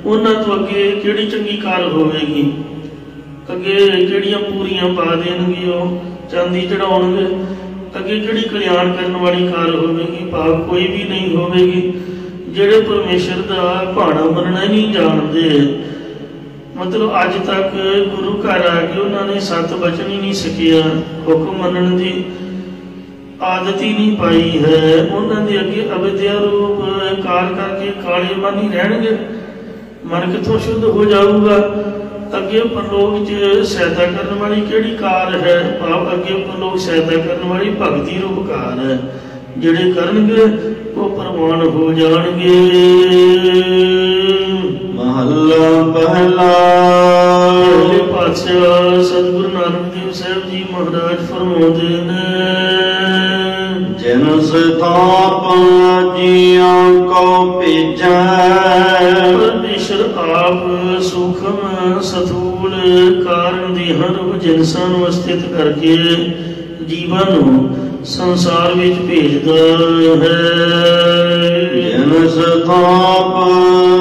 ਉਹਨਾਂ ਤੋਂ ਅੱਗੇ ਕਿਹੜੀ ਚੰਗੀ ਕਾਰ ਹੋਵੇਗੀ? ਅੱਗੇ ਕਿਹੜੀਆਂ ਪੂਰੀਆਂ ਪਾ ਦੇਣਗੇ, ਉਹ ਚਾਂਦੀ ਚੜਾਉਣਗੇ। ਅੱਗੇ ਕਿਹੜੀ ਕਲਿਆਣ ਕਰਨ ਵਾਲੀ ਕਾਰ ਹੋਵੇਗੀ? ਭਾਵ ਕੋਈ ਵੀ ਨਹੀਂ ਹੋਵੇਗੀ। ਜਿਹੜੇ ਪਰਮੇਸ਼ਰ ਦਾ ਭਾਣਾ ਮੰਨਣਾ ਹੀ ਨਹੀਂ ਜਾਣਦੇ, ਮਤਲਬ ਅੱਜ ਤੱਕ ਗੁਰੂ ਘਰ ਆ ਕੇ ਉਹਨਾਂ ਨੇ ਸੱਤ ਬਚਨ ਹੀ ਨਹੀਂ ਸਿੱਖਿਆ, ਹੁਕਮ ਮੰਨਣ ਦੀ ਆਦਤ ਹੀ ਨਹੀਂ ਪਾਈ ਹੈ, ਉਹਨਾਂ ਦੇ ਅੱਗੇ ਅਵਿਦਿਆ ਰੂਪ ਕਾਰ ਕਰਕੇ ਕਾਲੇ ਮਨ ਹੀ ਰਹਿਣਗੇ। ਮਨ ਕਿੱਥੋਂ ਸ਼ੁੱਧ ਹੋ ਜਾਊਗਾ? ਅੱਗੇ ਪਰਲੋਕ 'ਚ ਸਹਾਇਤਾ ਕਰਨ ਵਾਲੀ ਕਿਹੜੀ ਕਾਰ ਹੈ? ਭਾਵ ਅੱਗੇ ਪਰਲੋਕ ਸਹਾਇਤਾ ਕਰਨ ਵਾਲੀ ਭਗਤੀ ਰੂਪ ਕਾਰ ਹੈ। ਜਿਹੜੇ ਕਰਨਗੇ ਉਹ ਪ੍ਰਵਾਨ ਹੋ ਜਾਣਗੇ। ਮਹੱਲਾ ਪਹਿਲਾ। ਪਹਿਲੇ ਪਾਤਸ਼ਾਹ ਸਤਿਗੁਰੂ ਨਾਨਕ ਦੇਵ ਸਾਹਿਬ ਜੀ ਮਹਾਰਾਜ ਫਰਮਾਉਂਦੇ ਨੇ, ਜਿਨ ਸਥਾਪ ਜੀਆਂ ਕੋ ਭੇਜੈ। ਪਰਮੇਸ਼ਰ ਆਪ ਸੂਖਮ ਸਥੂਲ ਕਾਰਨ ਦੀ ਹਰ ਜਿਨਸਾਂ ਨੂੰ ਅਸਥਿਤ ਕਰਕੇ ਜੀਵਾਂ ਨੂੰ ਸੰਸਾਰ ਵਿੱਚ ਭੇਜਦਾ ਹੈ। ਜਿਨ ਸਥਾਪ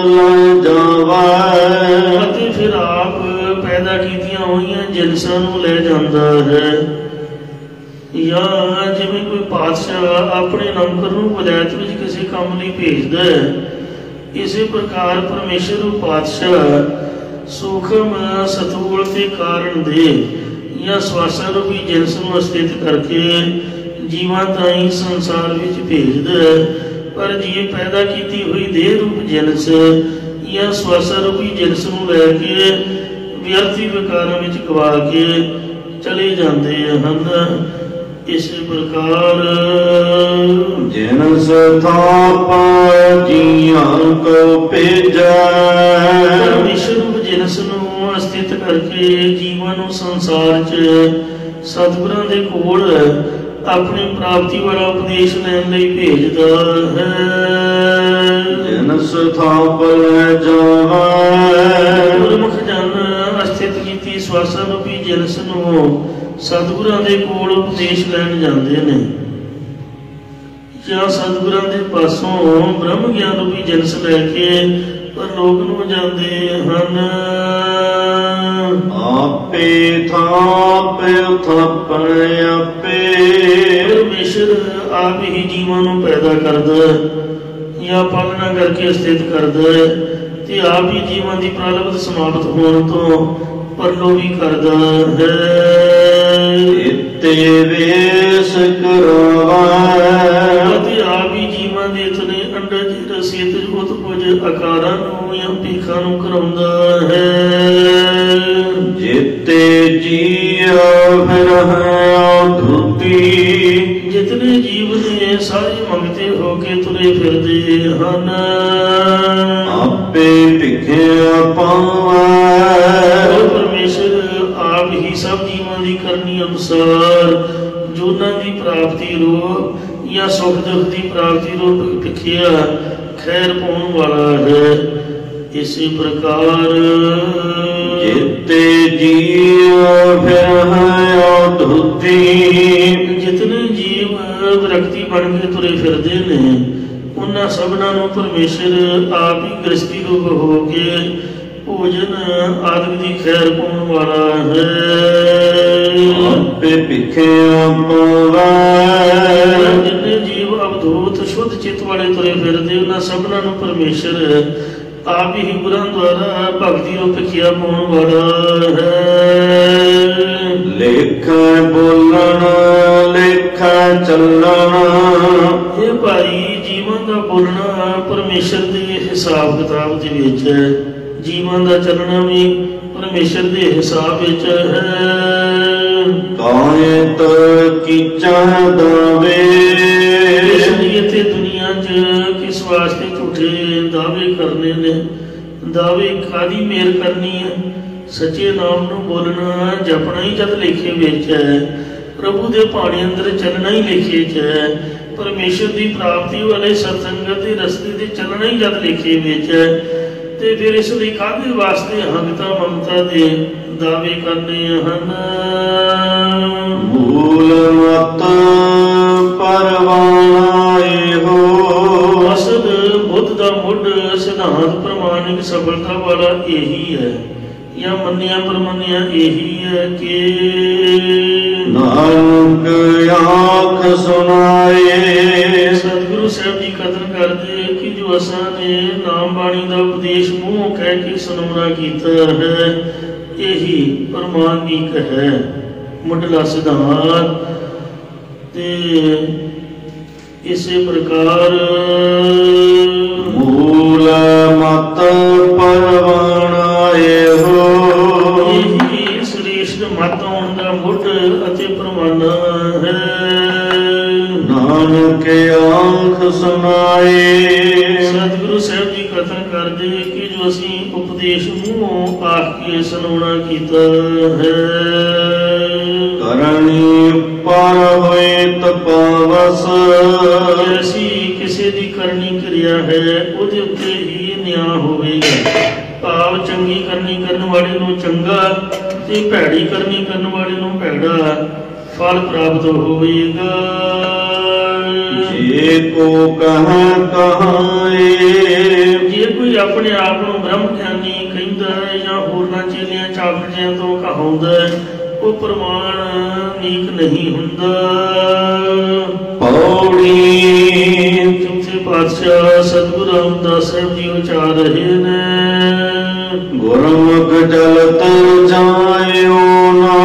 ਲੈ ਜਾਵੈ। ਅਤੇ ਫਿਰ ਆਪ ਪੈਦਾ ਕੀਤੀਆਂ ਹੋਈਆਂ ਜਿਨਸਾਂ ਨੂੰ ਲੈ ਜਾਂਦਾ ਹੈ। ਜਾਂ ਜਿਵੇਂ ਕੋਈ ਪਾਤਸ਼ਾਹ ਆਪਣੇ ਨੌਕਰ ਨੂੰ ਵਿਲਾਇਤ ਵਿੱਚ ਕਿਸੇ ਕੰਮ ਲਈ ਭੇਜਦਾ ਹੈ, ਇਸੇ ਪ੍ਰਕਾਰ ਪਰਮੇਸ਼ਰ ਨੂੰ ਪਾਤਸ਼ਾਹ ਸੂਖਮ ਸਥੂਲ ਤੇ ਕਾਰਨ ਦੇ ਜਾਂ ਸਵਾਸਾਂ ਰੂਪੀ ਜਿਨਸ ਨੂੰ ਅਸਥਿਤ ਕਰਕੇ ਜੀਵਾਂ ਤਾਈਂ ਸੰਸਾਰ ਵਿੱਚ ਭੇਜਦਾ ਹੈ। ਪਰ ਜੀਵ ਪੈਦਾ ਕੀਤੀ ਹੋਈ ਦੇਹ ਰੂਪ ਜਿਨਸ ਜਾਂ ਸਵਾਸਾਂ ਰੂਪੀ ਜਿਨਸ ਨੂੰ ਲੈ ਕੇ ਵਿਅਰਥੀ ਵਿਕਾਰਾਂ ਵਿੱਚ ਗਵਾ ਕੇ ਚਲੇ ਜਾਂਦੇ ਹਨ। ਇਸੇ ਪ੍ਰਕਾਰ ਜਿਨ ਸਥਾਪ ਜੀਆਂ ਕੋ ਭੇਜੈ। ਪਰਮੇਸ਼ਰ ਜਿਨਸ ਨੂੰ ਅਸਥਿਤ ਕਰਕੇ ਜੀਵਾਂ ਨੂੰ ਸੰਸਾਰ 'ਚ ਸਤਿਗੁਰਾਂ ਦੇ ਕੋਲ ਆਪਣੀ ਪ੍ਰਾਪਤੀ ਵਾਲਾ ਉਪਦੇਸ਼ ਲੈਣ ਲਈ ਭੇਜਦਾ ਹੈ। ਜਿਨ ਸਥਾਪ ਲੈ ਜਾਵੈ। ਗੁਰਮੁਖ ਜਨ ਅਸਥਿਤ ਕੀਤੀ ਸਵਾਸਾਂ ਰੂਪੀ ਜਿਨਸ ਨੂੰ ਸਤਿਗੁਰਾਂ ਦੇ ਕੋਲ ਉਪਦੇਸ਼ ਲੈਣ ਜਾਂਦੇ ਨੇ, ਜਾਂ ਸਤਿਗੁਰਾਂ ਦੇ ਪਾਸੋਂ ਬ੍ਰਹਮ ਗਿਆਨ ਰੂਪੀ ਜਿਨਸ ਲੈ ਕੇ ਪਰਲੋਕ ਨੂੰ ਜਾਂਦੇ ਹਨ। ਆਪੇ ਥਾਪ ਥਾਪੈ ਆਪੇ। ਪਰਮੇਸ਼ਰ ਆਪ ਹੀ ਜੀਵਾਂ ਨੂੰ ਪੈਦਾ ਕਰਦਾ ਜਾਂ ਪਾਲਣਾ ਕਰਕੇ ਸਥਿਤ ਕਰਦਾ ਹੈ, ਤੇ ਆਪ ਹੀ ਜੀਵਾਂ ਦੀ ਪ੍ਰਾਰਬਧ ਸਮਾਪਤ ਹੋਣ ਤੋਂ ਪਰਲੋ ਵੀ ਕਰਦਾ ਹੈ। ਇਤੇ ਵੇਸ ਕਰਾਵੈ। ਅਤੇ ਆਪ ਹੀ ਜੀਵਾਂ ਦੇ ਇਤਨੇ ਅੰਡਜ ਰਸੀਤ ਉਤਪੁਜ ਆਕਾਰਾਂ ਨੂੰ ਜਾਂ ਭੀਖਾਂ ਨੂੰ ਕਰਾਉਂਦਾ ਹੈ। ਜਿਤੇ ਜੀਆ ਫਿਰ ਹੈ ਧੁਤੀ। ਜਿਤਨੇ ਜੀਵ ਨੇ ਸਾਰੇ ਮੰਗਤੇ ਹੋ ਕੇ ਤੁਰੇ ਫਿਰਦੇ ਹਨ। ਆਪੇ ਭਿਖਿਆ ਪਾਵੈ। ਪਰਮੇਸ਼ਰ ਆਪ ਹੀ ਸਭ ਜੀਵਾਂ ਦੀ ਕਰਨੀ ਅਨੁਸਾਰ ਜੋਨਾਂ ਦੀ ਪ੍ਰਾਪਤੀ ਰੂਪ ਜਾਂ ਸੁਖ ਦੁੱਖ ਦੀ ਪ੍ਰਾਪਤੀ ਰੂਪ ਭਿਖਿਆ ਖੈਰ ਪਾਉਣ ਵਾਲਾ ਹੈ। ਇਸੇ ਪ੍ਰਕਾਰ ਜਿਤੇ ਜੀਵ ਫਿਰ ਹੈ ਧੁਤੀ। ਜਿਤਨੇ ਜੀਵ ਵਿਰਕਤੀ ਬਣ ਕੇ ਤੁਰੇ ਫਿਰਦੇ ਨੇ, ਉਹਨਾਂ ਸਭਨਾਂ ਨੂੰ ਪਰਮੇਸ਼ਰ ਆਪ ਹੀ ਗ੍ਰਸਤੀ ਰੂਪ ਹੋ ਕੇ ਭੋਜਨ ਆਦਿ ਦੀ ਖੈਰ ਪਾਉਣ ਵਾਲਾ ਹੈ। ਆਪੇ ਭਿਖਿਆ ਪਾਵੈ। ਜਿੰਨੇ ਜੀਵ ਅਵਧੂਤ ਸ਼ੁੱਧ ਚਿੱਤ ਵਾਲੇ ਤੁਰੇ ਫਿਰਦੇ, ਉਹਨਾਂ ਸਭਨਾਂ ਨੂੰ ਪਰਮੇਸ਼ਰ ਆਪ ਹੀ ਗੁਰਾਂ ਦੁਆਰਾ ਭਗਤੀ ਰੂਪ ਭਿਖਿਆ ਪਾਉਣ ਵਾਲਾ ਹੈ। ਲੇਖਾ ਬੋਲਣ ਲੇਖਾ ਚੱਲਣ। ਇਹ ਭਾਈ ਜੀਵਾਂ ਦਾ ਬੋਲਣਾ ਪਰਮੇਸ਼ਰ ਦੇ ਹਿਸਾਬ ਕਿਤਾਬ ਦੇ ਵਿੱਚ ਹੈ, ਜੀਵਾਂ ਦਾ ਚੱਲਣਾ ਵੀ ਪਰਮੇਸ਼ਰ ਦੇ ਹਿਸਾਬ ਵਿੱਚ ਹੈ। ਕਾਇਤ ਕੀਚਾ ਦਾਵੇ। ਇਸ ਲਈ ਇੱਥੇ ਦੁਨੀਆ 'ਚ ਕਿਸ ਵਾਸਤੇ ਝੂਠੇ ਦਾਅਵੇ ਕਰਨੇ ਨੇ? ਦਾਅਵੇ ਕਾਹਦੀ ਮੇਲ ਕਰਨੀ ਹੈ? ਸੱਚੇ ਨਾਮ ਨੂੰ ਬੋਲਣਾ ਜਪਣਾ ਹੀ ਜਦ ਲੇਖੇ ਵਿੱਚ ਹੈ, ਪ੍ਰਭੂ ਦੇ ਭਾਣੇ ਅੰਦਰ ਚੱਲਣਾ ਹੀ ਲੇਖੇ 'ਚ ਹੈ, ਪਰਮੇਸ਼ਰ ਦੀ ਪ੍ਰਾਪਤੀ ਵਾਲੇ ਸਤਸੰਗਤ ਦੇ ਰਸਤੇ ਤੇ ਚੱਲਣਾ ਹੀ ਜਦ ਲੇਖੇ ਵਿੱਚ ਹੈ। ਤੇ ਫਿਰ ਇਸ ਲਈ ਕਾਹਦੇ ਵਾਸਤੇ ਹੰਗਤਾ ਮਮਤਾ ਦੇ ਦਾਵੇ ਕਰਨੇ ਹਨ। ਮੂਲ ਮਤ ਪਰਵਾਣਾ ਇਹੋ, ਅਸਲ ਬੁੱਧ ਦਾ ਮੁੱਢ ਸਿਧਾਂਤ ਪ੍ਰਮਾਣਿਕ ਸਫਲਤਾ ਵਾਲਾ ਇਹੀ ਹੈ, ਜਾਂ ਮੰਨਿਆ ਪ੍ਰਮੰਨਿਆ ਇਹੀ ਹੈ ਕਿ ਨਾਨਕ ਆਖ ਸੁਣਾਏ। ਸਤਿਗੁਰੂ ਸਾਹਿਬ ਜੀ ਕਥਨ ਕਰਦੇ ਕਿ ਜੋ ਅਸਾਂ ਨੇ ਨਾਮ ਬਾਣੀ ਦਾ ਉਪਦੇਸ਼ ਮੂੰਹੋਂ ਕਹਿ ਕੇ ਸੁਣਾਉਣਾ ਕੀਤਾ ਹੈ, ਇਹੀ ਪ੍ਰਮਾਣਿਕ ਹੈ, ਮੁੱਢਲਾ ਸਿਧਾਂਤ। ਤੇ ਇਸੇ ਪ੍ਰਕਾਰ ਮੂਲ ਮਤ ਪਰਵਾਣਾ ਇਹੋ, ਇਹੀ ਸ੍ਰੇਸ਼ਟ ਮਤ ਹੋਣ ਦਾ ਮੁੱਢ ਅਤੇ ਪ੍ਰਮਾਣ ਹੈ। ਨਾਨਕ ਆਖ ਸੁਣਾਏ। ਸਤਿਗੁਰੂ ਸਾਹਿਬ ਜੀ ਕਥਨ ਕਰਦੇ ਕਿ ਜੋ ਅਸੀਂ ਉਪਦੇਸ਼ ਮੂੰਹੋਂ ਆਖ ਕੇ ਸੁਣਾਉਣਾ ਕੀਤਾ ਹੈ, ਕਰਨੀ ਪਰ ਹੋਏ ਤਪਾਵਸ, ਐਸੀ ਕਿਸੇ ਦੀ ਕਰਨੀ ਕਿਰਿਆ ਹੈ ਉਹਦੇ ਉੱਤੇ ਹੀ ਨਿਆਂ ਹੋਵੇਗਾ। ਭਾਵ ਚੰਗੀ ਕਰਨੀ ਕਰਨ ਵਾਲੇ ਨੂੰ ਚੰਗਾ ਤੇ ਭੈੜੀ ਕਰਨੀ ਕਰਨ ਵਾਲੇ ਨੂੰ ਭੈੜਾ ਫਲ ਪ੍ਰਾਪਤ ਹੋਵੇਗਾ। ਜੇ ਕੋ ਕਹ ਕਹਾਏ, ਜੇ ਕੋਈ ਆਪਣੇ ਆਪ ਨੂੰ ਬ੍ਰਹਮ ਗਿਆਨੀ ਕਹਿੰਦਾ ਹੈ ਜਾਂ ਹੋਰਨਾਂ ਚੇਲਿਆਂ ਚਾਪੜਿਆਂ ਤੋਂ ਕਹਾਉਂਦਾ ਹੈ, ਉਹ ਪ੍ਰਮਾਣ ਨੀਕ ਨਹੀਂ ਹੁੰਦਾ। ਪੌੜੀ ਚੌਥੇ ਪਾਤਸ਼ਾਹ ਸਤਿਗੁਰੂ ਰਾਮਦਾਸ ਸਾਹਿਬ ਜੀ ਉਚਾਰ ਰਹੇ ਨੇ, ਗੁਰਮੁਖ ਚਲਤ ਜਾਇਓ ਨਾ।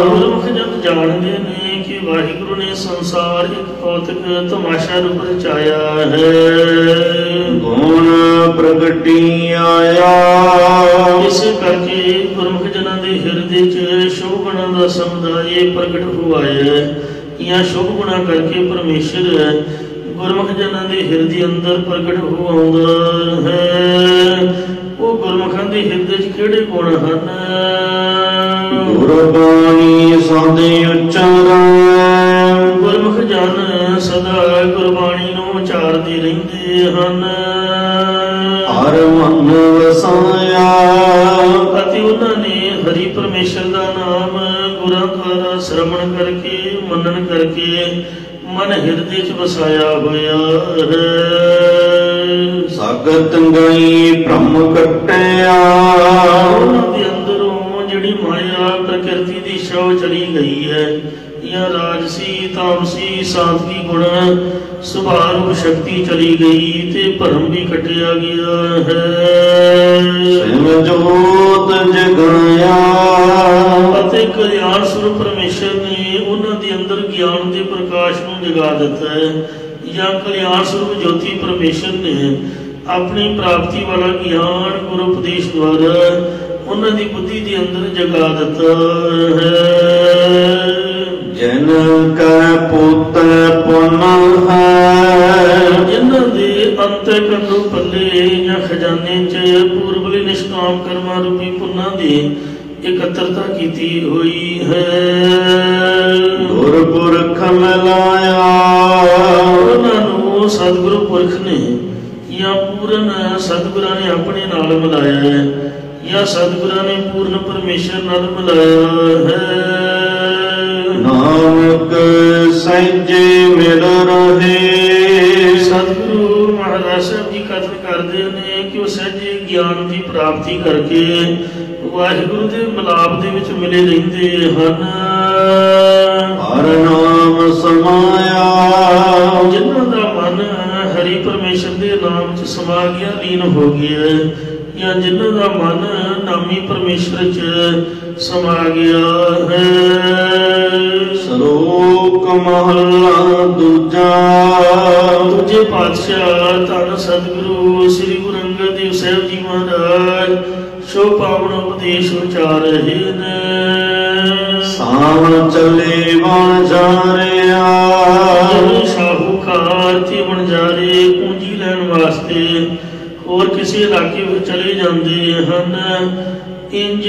ਗੁਰਮੁਖ ਜਦ ਜਾਣਦੇ ਨੇ ਕਿ ਵਾਹਿਗੁਰੂ ਨੇ ਸੰਸਾਰ ਇੱਕ ਭੌਤਿਕ ਤਮਾਸ਼ਾ ਰੂਪ ਰਚਾਇਆ ਹੈ, ਗੁਣ ਪ੍ਰਗਟੀ ਆਇਆ। ਇਸੇ ਕਰਕੇ ਗੁਰਮੁਖ ਜਨਾਂ ਦੇ ਹਿਰਦੇ 'ਚ ਸ਼ੁਭ ਗੁਣਾਂ ਦਾ ਸਮੁਦਾਇ ਪ੍ਰਗਟ ਹੋਇਆ, ਜਾਂ ਸ਼ੁਭ ਗੁਣਾਂ ਕਰਕੇ ਪਰਮੇਸ਼ਰ ਗੁਰਮੁਖ ਜਨਾਂ ਦੇ ਹਿਰਦੇ ਅੰਦਰ ਪ੍ਰਗਟ ਹੋ ਆਉਂਦਾ ਹੈ। ਉਹ ਗੁਰਮੁਖਾਂ ਦੇ ਹਿਰਦੇ 'ਚ ਕਿਹੜੇ ਗੁਣ ਹਨ? ਗੁਰਬਾਣੀ ਸਦੇ ਉਚਾਰੈ, ਗੁਰਮੁਖ ਜਨ ਸਦਾ ਗੁਰਬਾਣੀ ਨੂੰ ਉਚਾਰਦੇ ਰਹਿੰਦੇ ਹਨ। ਹਰ ਮਨ ਵਸਾਇਆ, ਅਤੇ ਉਹਨਾਂ ਨੇ ਹਰੀ ਪਰਮੇਸ਼ਰ ਦਾ ਨਾਮ ਗੁਰਾਂ ਦੁਆਰਾ ਸ਼ਰਵਣ ਕਰਕੇ ਮੰਨਣ ਕਰਕੇ ਮਨ ਹਿਰਦੇ 'ਚ ਵਸਾਇਆ ਹੋਇਆ ਹੈ। ਸਗਤ ਗਈ ਭ੍ਰਮ ਕੱਟਿਆ, ਉਹਨਾਂ ਦੇ ਅੰਦਰੋਂ ਜਿਹੜੀ ਮਾਇਆ ਪ੍ਰਕਿਰਤੀ ਦੀ ਛਾਉ ਚਲੀ ਗਈ ਹੈ, ਜਾਂ ਰਾਜਸੀ ਤਾਮਸੀ ਸਾਤਵੀ ਗੁਣ ਸੁਭਾਅ ਰੂਪ ਸ਼ਕਤੀ ਚਲੀ ਗਈ ਤੇ ਭਰਮ ਵੀ ਕੱਟਿਆ ਗਿਆ ਹੈ। ਸਿਮ ਜੋਤ ਜਗਾਇਆ, ਅਤੇ ਕਲਿਆਣ ਸਰੂਪ ਪਰਮੇਸ਼ਰ ਨੇ ਉਹਨਾਂ ਦੇ ਅੰਦਰ ਗਿਆਨ ਦੇ ਪ੍ਰਕਾਸ਼ ਨੂੰ ਜਗਾ ਦਿੱਤਾ ਹੈ, ਜਾਂ ਕਲਿਆਣ ਸਰੂਪ ਜੋਤੀ ਪਰਮੇਸ਼ਰ ਨੇ ਆਪਣੀ ਪ੍ਰਾਪਤੀ ਵਾਲਾ ਗਿਆਨ ਗੁਰੂ ਉਪਦੇਸ਼ ਦੁਆਰਾ ਉਹਨਾਂ ਦੀ ਬੁੱਧੀ ਦੇ ਅੰਦਰ ਜਗਾ ਦਿੱਤਾ ਹੈ। ਜਿਨ ਕੈ ਪੁੱਤ ਪੁਨ ਹੈ, ਜਿਨ੍ਹਾਂ ਦੇ ਅੰਤਕਰਣ ਪੱਲੇ ਜਾਂ ਖਜ਼ਾਨੇ 'ਚ ਪੂਰਬਲੇ ਨਿਸ਼ਕਾਮ ਕਰਮਾਂ ਰੂਪੀ ਪੁੰਨਾਂ ਦੀ ਇਕੱਤਰਤਾ ਕੀਤੀ ਹੋਈ ਹੈ। ਗੁਰਪੁਰਖ ਮਿਲਾਇਆ, ਉਹਨਾਂ ਨੂੰ ਸਤਿਗੁਰੂ ਪੁਰਖ ਨੇ ਜਾਂ ਪੂਰਨ ਸਤਿਗੁਰਾਂ ਨੇ ਆਪਣੇ ਨਾਲ ਮਿਲਾਇਆ ਹੈ, ਜਾਂ ਸਤਿਗੁਰਾਂ ਨੇ ਪੂਰਨ ਪਰਮੇਸ਼ਰ ਨਾਲ ਮਿਲਾਇਆ ਹੈ। ਨਾਨਕ ਸਹਿਜੇ ਮਿਲ ਰਹੇ, ਸਤਿਗੁਰੂ ਮਹਾਰਾਜ ਸਾਹਿਬ ਜੀ ਕਥਨ ਕਰਦੇ ਨੇ ਕਿ ਉਹ ਸਹਿਜੇ ਗਿਆਨ ਦੀ ਪ੍ਰਾਪਤੀ ਕਰਕੇ ਵਾਹਿਗੁਰੂ ਦੇ ਮਿਲਾਪ ਦੇ ਵਿੱਚ ਮਿਲੇ ਰਹਿੰਦੇ ਹਨ। ਹਰ ਨਾਮ ਸਮਾਇਆ, ਜਿਨ੍ਹਾਂ ਦਾ ਮਨ ਹਰੀ ਪਰਮੇਸ਼ਰ ਦੇ ਨਾਮ 'ਚ ਸਮਾ ਗਿਆ, ਲੀਨ ਹੋ ਗਿਆ, ਜਾਂ ਜਿਨ੍ਹਾਂ ਦਾ ਮਨ ਨਾਮੀ ਪਰਮੇਸ਼ਰ 'ਚ ਸਮਾ ਗਿਆ ਹੈ। ਸ਼ਲੋਕ ਮਹਲਾ ਦੂਜਾ। ਦੂਜੇ ਪਾਤਸ਼ਾਹ ਧੰਨ ਸਤਿਗੁਰੂ ਸ੍ਰੀ ਗੁਰੂ ਅੰਗਦ ਦੇਵ ਸਾਹਿਬ ਜੀ ਮਹਾਰਾਜ ਸੋ ਪਾਵਨ ਉਪਦੇਸ਼ ਉਚਾਰ ਰਹੇ ਨੇ। ਸਾਵਣ ਚੱਲੇ ਵਣ ਜਾਰਿਆ, ਸ਼ਾਹੂਕਾਰ ਤੇ ਵਣਜਾਰੇ ਪੂੰਜੀ ਲੈਣ ਵਾਸਤੇ ਹੋਰ ਕਿਸੇ ਇਲਾਕੇ ਵਿੱਚ ਚਲੇ ਜਾਂਦੇ ਹਨ। ਇੰਜ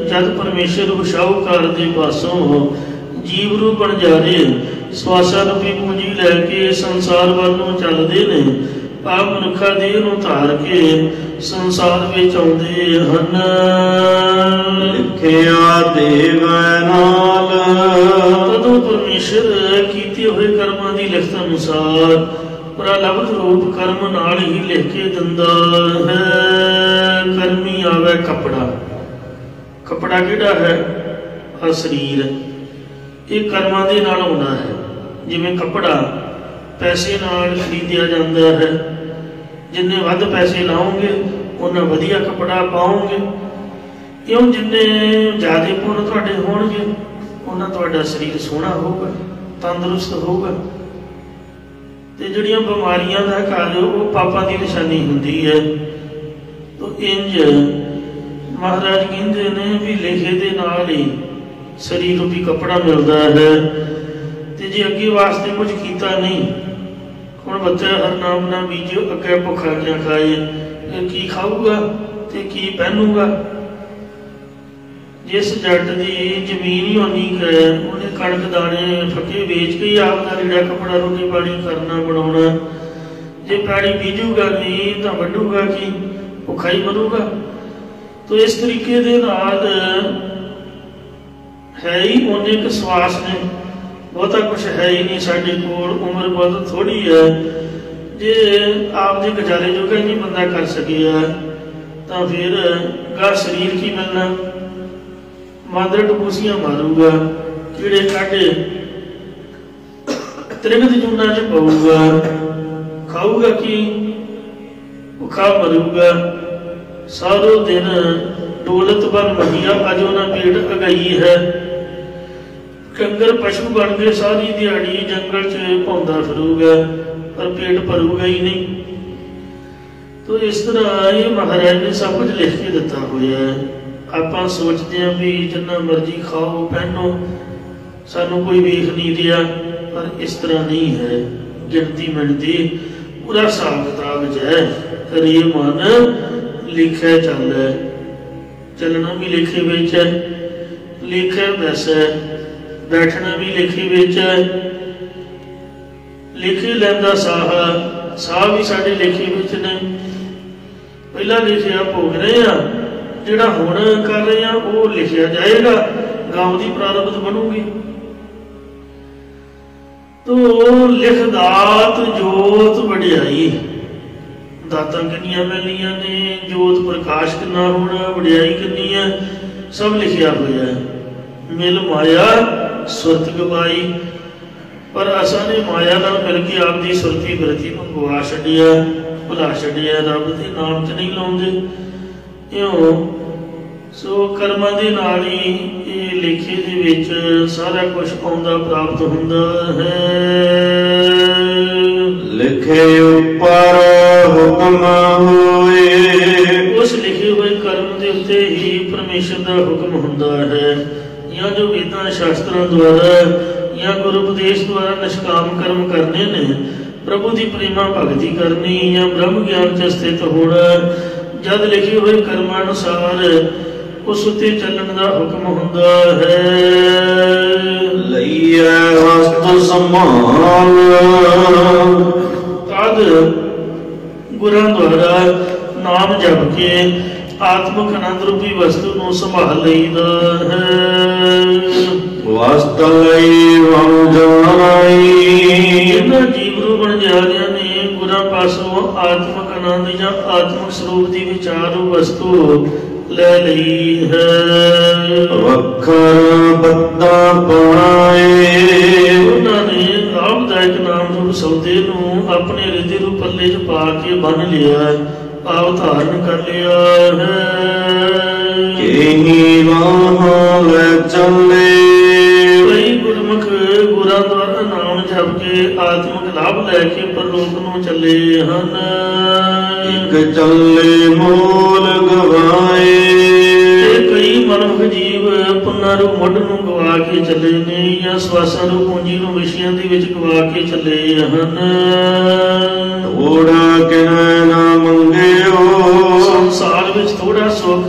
ਜਦ ਪਰਮੇਸ਼ਰ ਸ਼ਾਹੂਕਾਰ ਦੇ ਪਾਸੋਂ ਜੀਵ ਰੂਪ ਵਣਜਾਰੇ ਸਵਾਸਾਂ ਰੂਪੀ ਪੂੰਜੀ ਲੈ ਕੇ ਸੰਸਾਰ ਵੱਲ ਨੂੰ ਚੱਲਦੇ ਨੇ, ਆਪ ਮਨੁੱਖਾ ਦੇਹ ਨੂੰ ਧਾਰ ਕੇ ਸੰਸਾਰ ਵਿੱਚ ਆਉਂਦੇ ਹਨ। ਲਿਖਿਆ ਦੇਵੈ ਨਾਲ ਤਦੋਂ ਪਰਮੇਸ਼ਰ ਕੀਤੇ ਹੋਏ ਕਰਮਾਂ ਦੀ ਲਿਖਤ ਅਨੁਸਾਰ ਪ੍ਰਲਬਧ ਰੂਪ ਕਰਮ ਨਾਲ ਹੀ ਲਿਖ ਕੇ ਦਿੰਦਾ ਹੈ। ਕਰਮੀ ਆਵੇ ਕੱਪੜਾ, ਕੱਪੜਾ ਕਿਹੜਾ ਹੈ? ਆ ਸਰੀਰ, ਇਹ ਕਰਮਾਂ ਦੇ ਨਾਲ ਆਉਂਦਾ ਹੈ। ਜਿਵੇਂ ਕੱਪੜਾ ਪੈਸੇ ਨਾਲ ਖਰੀਦਿਆ ਜਾਂਦਾ ਹੈ, ਜਿੰਨੇ ਵੱਧ ਪੈਸੇ ਲਾਓਗੇ ਉਨਾ ਵਧੀਆ ਕੱਪੜਾ ਪਾਓਗੇ। ਕਿਉਂ? ਜਿੰਨੇ ਜ਼ਿਆਦਾ ਪੁੰਨ ਤੁਹਾਡੇ ਹੋਣਗੇ ਉਹਨਾਂ ਤੁਹਾਡਾ ਸਰੀਰ ਸੋਹਣਾ ਹੋਊਗਾ, ਤੰਦਰੁਸਤ ਹੋਊਗਾ। ਤੇ ਜਿਹੜੀਆਂ ਬਿਮਾਰੀਆਂ ਦਾ ਘਰ ਉਹ ਪਾਪਾਂ ਦੀ ਨਿਸ਼ਾਨੀ ਹੁੰਦੀ ਹੈ। ਤਾਂ ਇੰਜ ਮਹਾਰਾਜ ਕਹਿੰਦੇ ਨੇ ਵੀ ਲੇਖੇ ਦੇ ਨਾਲ ਹੀ ਸਰੀਰ ਰੂਪੀ ਕੱਪੜਾ ਮਿਲਦਾ ਹੈ। ਤੇ ਜੇ ਅੱਗੇ ਵਾਸਤੇ ਕੁਝ ਕੀਤਾ ਨਹੀਂ, ਹੁਣ ਬੱਚਾ ਹਰ ਨਾਮ ਨਾ ਬੀਜੋ ਅੱਗੇ ਭੁੱਖਾ ਕਿਆ ਖਾਏ, ਕੀ ਖਾਊਗਾ ਤੇ ਕੀ ਪਹਿਨੂਗਾ। ਜਿਸ ਜੱਟ ਦੀ ਜ਼ਮੀਨ ਹੀ ਉਨੀ ਹੈ, ਉਹਨੇ ਕਣਕ ਦਾਣੇ ਫੱਕੇ ਵੇਚ ਕੇ ਹੀ ਆਪਦਾ ਲੀੜਾ ਕੱਪੜਾ ਰੋਟੀ ਪਾਣੀ ਕਰਨਾ ਬਣਾਉਣਾ। ਜੇ ਪੈੜੀ ਬੀਜੂਗਾ ਨਹੀਂ ਤਾਂ ਵੱਢੂਗਾ ਕੀ, ਭੁੱਖਾ ਹੀ ਮਰੂਗਾ। ਤੋ ਇਸ ਤਰੀਕੇ ਦੇ ਨਾਲ ਹੈ ਹੀ ਉਹਨੇ ਇੱਕ ਸਵਾਸ ਨੇ, ਬਹੁਤਾ ਕੁਛ ਹੈ ਹੀ ਨਹੀਂ ਸਾਡੇ ਕੋਲ, ਉਮਰ ਬਹੁਤ ਥੋੜੀ ਹੈ। ਜੇ ਆਪਦੇ ਗੁਜ਼ਾਰੇ ਜੋਗਾ ਨਹੀਂ ਬੰਦਾ ਕਰ ਸਕਿਆ ਤਾਂ ਫਿਰ ਗਾ ਸਰੀਰ ਕੀ ਮਿਲਣਾ? ਮਾਦਰ ਟਪੂਸੀਆਂ ਮਾਰੂਗਾ, ਕੀੜੇ ਕਾਢੇ ਤ੍ਰਿਗਤ ਜੂਨਾਂ 'ਚ ਪਊਗਾ, ਖਾਊਗਾ ਕੀ? ਭੁੱਖਾ ਮਰੂਗਾ। ਸਾਰੋ ਦਿਨ ਦੌਲਤ ਬਣ ਮੰਗਿਆ, ਅਜ ਉਹਨਾਂ ਪੇਟ ਅਗਾਈ ਹੈ। ਕੰਗਰ ਪਸ਼ੂ ਬਣ ਕੇ ਸਾਰੀ ਦਿਹਾੜੀ ਜੰਗਲ 'ਚ ਭੌਂਦਾ ਫਿਰੂਗਾ, ਪਰ ਪੇਟ ਭਰੂਗਾ ਹੀ ਨਹੀਂ। ਤੋ ਇਸ ਤਰ੍ਹਾਂ ਇਹ ਮਹਾਰਾਜ ਨੇ ਸਭ ਕੁਝ ਲਿਖ ਕੇ ਦਿੱਤਾ ਹੋਇਆ ਹੈ। ਆਪਾਂ ਸੋਚਦੇ ਹਾਂ ਵੀ ਜਿੰਨਾ ਮਰਜ਼ੀ ਖਾਓ ਪਹਿਨੋ, ਸਾਨੂੰ ਕੋਈ ਵੇਖ ਨਹੀਂ ਰਿਹਾ, ਪਰ ਇਸ ਤਰ੍ਹਾਂ ਨਹੀਂ ਹੈ। ਗਿਣਤੀ ਮਿਣਤੀ ਪੂਰਾ ਹਿਸਾਬ ਕਿਤਾਬ 'ਚ ਹੈ। ਕਰੀਏ ਮਨ ਲਿਖਿਆ ਚੱਲਦਾ, ਚੱਲਣਾ ਵੀ ਲਿਖੇ ਵਿੱਚ ਹੈ, ਲਿਖਿਆ ਵੈਸਾ ਬੈਠਣਾ ਵੀ ਲਿਖੇ ਵਿੱਚ ਹੈ। ਲਿਖੇ ਲੈਂਦਾ ਸਾਹ, ਸਾਹ ਵੀ ਸਾਡੇ ਲਿਖੇ ਵਿੱਚ ਨੇ। ਪਹਿਲਾਂ ਲਿਖਿਆ ਭੋਗ ਰਹੇ ਆ, ਜਿਹੜਾ ਹੁਣ ਕਰ ਰਹੇ ਆ ਉਹ ਲਿਖਿਆ ਜਾਏਗਾ, ਗਾਉਂ ਦੀ ਪ੍ਰਾਰਬਧ ਬਣੂਗੀ। ਤੋ ਲਿਖ ਦਾਤ ਜੋਤ ਵਡਿਆਈ, ਦਾਤਾਂ ਕਿੰਨੀਆਂ ਮਿਲਣੀਆਂ ਨੇ, ਜੋਤ ਪ੍ਰਕਾਸ਼ ਕਿੰਨਾ ਹੋਣਾ, ਵਡਿਆਈ ਕਿੰਨੀ ਹੈ, ਸਭ ਲਿਖਿਆ ਹੋਇਆ ਹੈ। ਮਿਲ ਮਾਇਆ ਸੁਰਤ ਗਵਾਈ, ਪਰ ਅਸਾਂ ਨੇ ਮਾਇਆ ਨਾਲ ਮਿਲ ਕੇ ਆਪਦੀ ਸੁਰਤੀ ਬਿਰਤੀ ਨੂੰ ਗਵਾ ਛੱਡਿਆ, ਭੁਲਾ ਛੱਡਿਆ, ਰੱਬ ਦੇ ਨਾਮ 'ਚ ਨਹੀਂ ਲਾਉਂਦੇ। ਇਉਂ ਸੋ ਕਰਮਾਂ ਦੇ ਨਾਲ ਹੀ ਇਹ ਲੇਖੇ ਦੇ ਵਿੱਚ ਸਾਰਾ ਕੁਝ ਆਉਂਦਾ ਪ੍ਰਾਪਤ ਹੁੰਦਾ ਹੈ। ਲਿਖੇ ਉੱਪਰ ਹੁਕਮ ਹੋਏ, ਉਸ ਲਿਖੇ ਹੋਏ ਕਰਮ ਦੇ ਉੱਤੇ ਹੀ ਪਰਮੇਸ਼ਰ ਦਾ ਹੁਕਮ ਹੁੰਦਾ ਹੈ। ਜਾਂ ਜੋ ਵੇਦਾਂ ਸ਼ਾਸਤਰਾਂ ਦੁਆਰਾ ਜਾਂ ਗੁਰੂ ਉਪਦੇਸ਼ ਦੁਆਰਾ ਨਿਸ਼ਕਾਮ ਕਰਮ ਕਰਨੇ ਨੇ, ਪ੍ਰਭੂ ਦੀ ਪ੍ਰੇਮਾ ਭਗਤੀ ਕਰਨੀ ਜਾਂ ਬ੍ਰਹਮ ਗਿਆਨ 'ਚ ਸਥਿਤ ਹੋਣਾ, ਜਦ ਲਿਖੇ ਹੋਏ ਕਰਮਾਂ ਅਨੁਸਾਰ ਉਸ ਉੱਤੇ ਚੱਲਣ ਦਾ ਹੁਕਮ ਹੁੰਦਾ ਹੈ। ਲਈਐ ਹਸਤ ਸੰਭਾਲ, ਤਦ ਗੁਰਾਂ ਦੁਆਰਾ ਨਾਮ ਜਪ ਕੇ ਆਤਮਿਕ ਆਨੰਦ ਰੂਪੀ ਵਸਤੂ ਨੂੰ ਸੰਭਾਲ ਲਈਦਾ ਹੈ। ਵਸਤ ਲਈ ਵਮ ਜਾਣਾਈ, ਇਹਨਾਂ ਜੀਵ ਰੂ ਬਣਜਾਰਿਆਂ ਨੇ ਗੁਰਾਂ ਪਾਸੋਂ ਆਤਮਿਕ ਆਨੰਦ ਜਾਂ ਆਤਮਿਕ ਸਰੂਪ ਦੀ ਵਿਚਾਰੂ ਵਸਤੂ ਲੈ ਲਈ ਹੈ। ਵਖਰ ਬੱਦਾ ਪਾਏ, ਉਹਨਾਂ ਨੇ ਲਾਭਦਾਇਕ ਨਾਮ ਰੂਪ ਸੌਦੇ ਨੂੰ ਆਪਣੇ ਹਿਰਦੇ ਨੂੰ ਪੱਲੇ 'ਚ ਪਾ ਕੇ ਬੰਨ੍ਹ ਲਿਆ, ਭਾਵ ਧਾਰਨ ਕਰ ਲਿਆ ਹੈ। ਕੇਹੀ ਵਾਹ ਲੈ ਚੱਲੇ, ਕਈ ਗੁਰਮੁਖ ਗੁਰਾਂ ਦੁਆਰਾ ਨਾਮ ਜਪ ਕੇ ਆਤਮਿਕ ਲਾਭ ਲੈ ਕੇ ਪਰਲੋਕ ਨੂੰ ਚੱਲੇ ਹਨ। ਇੱਕ ਚੱਲੇ ਮੋਲ ਗਵਾਏ, ਤੇ ਕਈ ਮਨੁੱਖ ਜੀਵ ਪੁੰਨਾਂ ਨੂੰ ਮੁੱਢ ਨੂੰ ਗਵਾ ਕੇ ਚੱਲੇ ਨੇ, ਜਾਂ ਸਵਾਸਾਂ ਨੂੰ ਪੂੰਜੀ ਨੂੰ ਵਿਸ਼ਿਆਂ ਦੇ ਵਿੱਚ ਗਵਾ ਕੇ ਚੱਲੇ ਹਨ। ਥੋੜਾ ਕਿਨੈ ਨਾ ਮੰਗਿਓ, ਸੰਸਾਰ ਵਿੱਚ ਥੋੜਾ ਸੁੱਖ,